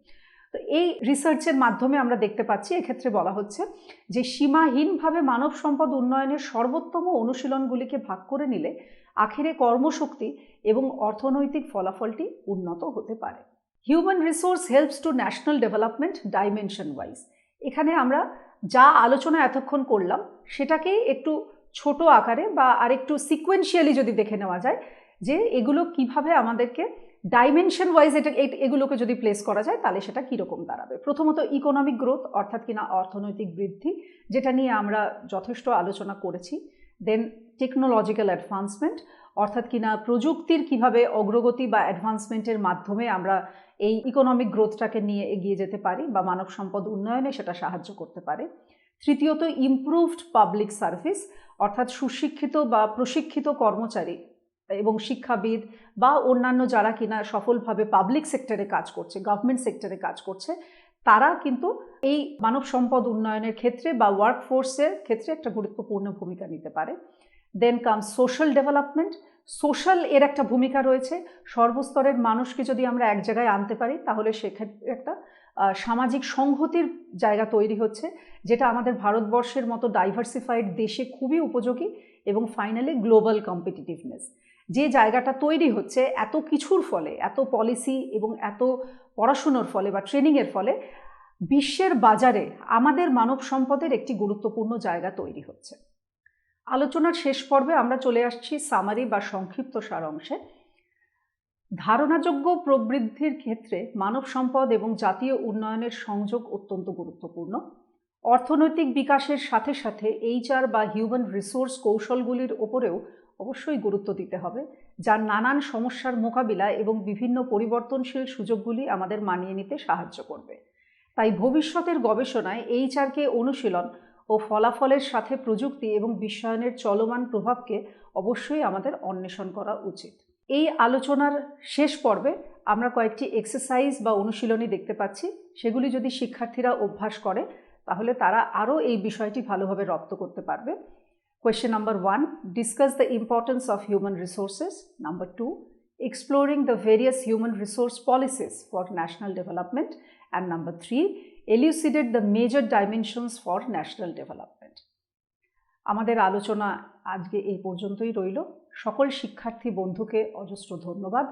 তো এই রিসার্চের মাধ্যমে আমরা দেখতে পাচ্ছি এক্ষেত্রে বলা হচ্ছে যে সীমাহীনভাবে মানব সম্পদ উন্নয়নের সর্বোত্তম অনুশীলনগুলিকে ভাগ করে নিলে আখেরে কর্মশক্তি এবং অর্থনৈতিক ফলাফলটি উন্নত হতে পারে। Human resource helps to national development dimension wise. এখানে আমরা যা আলোচনা এতক্ষণ করলাম সেটাকে একটু ছোট আকারে বা আরেকটু সিকোয়েন্সিয়ালি যদি দেখে নেওয়া যায় যে এগুলো কিভাবে আমাদেরকে ডাইমেনশন ওয়াইজ এগুলোকে যদি প্লেস করা যায় তাহলে সেটা কীরকম দাঁড়াবে। প্রথমত ইকোনমিক গ্রোথ অর্থাৎ কিনা অর্থনৈতিক বৃদ্ধি, যেটা নিয়ে আমরা যথেষ্ট আলোচনা করেছি। দেন টেকনোলজিক্যাল অ্যাডভান্সমেন্ট অর্থাৎ কিনা প্রযুক্তির কিভাবে অগ্রগতি বা অ্যাডভান্সমেন্টের মাধ্যমে আমরা এই ইকোনমিক গ্রোথটাকে নিয়ে এগিয়ে যেতে পারি বা মানব সম্পদ উন্নয়নে সেটা সাহায্য করতে পারে। তৃতীয়ত ইমপ্রুভড পাবলিক সার্ভিস অর্থাৎ সুশিক্ষিত বা প্রশিক্ষিত কর্মচারী এবং শিক্ষাবিদ বা অন্যান্য যারা কিনা সফলভাবে পাবলিক সেক্টরে কাজ করছে, গভর্নমেন্ট সেক্টরে কাজ করছে, তারা কিন্তু এই মানব সম্পদ উন্নয়নের ক্ষেত্রে বা ওয়ার্কফোর্সের ক্ষেত্রে একটা গুরুত্বপূর্ণ ভূমিকা নিতে পারে। দেন কাম সোশ্যাল ডেভেলপমেন্ট। সোশ্যাল এর একটা ভূমিকা রয়েছে। সর্বস্তরের মানুষকে যদি আমরা এক জায়গায় আনতে পারি তাহলে সেক্ষেত্রে একটা সামাজিক সংহতির জায়গা তৈরি হচ্ছে, যেটা আমাদের ভারতবর্ষের মতো ডাইভার্সিফাইড দেশে খুবই উপযোগী, এবং ফাইনালি গ্লোবাল কম্পিটিটিভনেস, যে জায়গাটা তৈরি হচ্ছে এত কিছুর ফলে, এত পলিসি এবং এত পড়াশুনোর ফলে বা ট্রেনিংয়ের ফলে বিশ্বের বাজারে আমাদের মানব সম্পদের একটি গুরুত্বপূর্ণ জায়গা তৈরি হচ্ছে। আলোচনার শেষ পর্বে আমরা চলে আসছি সামারি বা সংক্ষিপ্ত সারাংশে। ধারণাযোগ্য প্রবৃদ্ধির ক্ষেত্রে মানব সম্পদ এবং জাতীয় উন্নয়নের সংযোগ অত্যন্ত গুরুত্বপূর্ণ। অর্থনৈতিক বিকাশের সাথে সাথে HR বা হিউম্যান রিসোর্স কৌশলগুলির ওপরেও অবশ্যই গুরুত্ব দিতে হবে, যার নানান সমস্যার মোকাবিলা এবং বিভিন্ন পরিবর্তনশীল সুযোগগুলি আমাদের মানিয়ে নিতে সাহায্য করবে। তাই ভবিষ্যতের গবেষণায় HR-কে অনুশীলন ও ফলাফলের সাথে প্রযুক্তি এবং বিশ্বায়নের চলমান প্রভাবকে অবশ্যই আমাদের অন্বেষণ করা উচিত। এই আলোচনার শেষ পর্বে আমরা কয়েকটি এক্সারসাইজ বা অনুশীলনী দেখতে পাচ্ছি। সেগুলি যদি শিক্ষার্থীরা অভ্যাস করে তাহলে তারা আরও এই বিষয়টি ভালোভাবে রপ্ত করতে পারবে। Question number 1, discuss the importance of human resources. Number 2, exploring the various human resource policies for national development. And number 3, elucidate the major dimensions for national development. আমাদের আলোচনা আজকে এই পর্যন্তই রইল। সকল শিক্ষার্থী বন্ধুকে অজস্র ধন্যবাদ।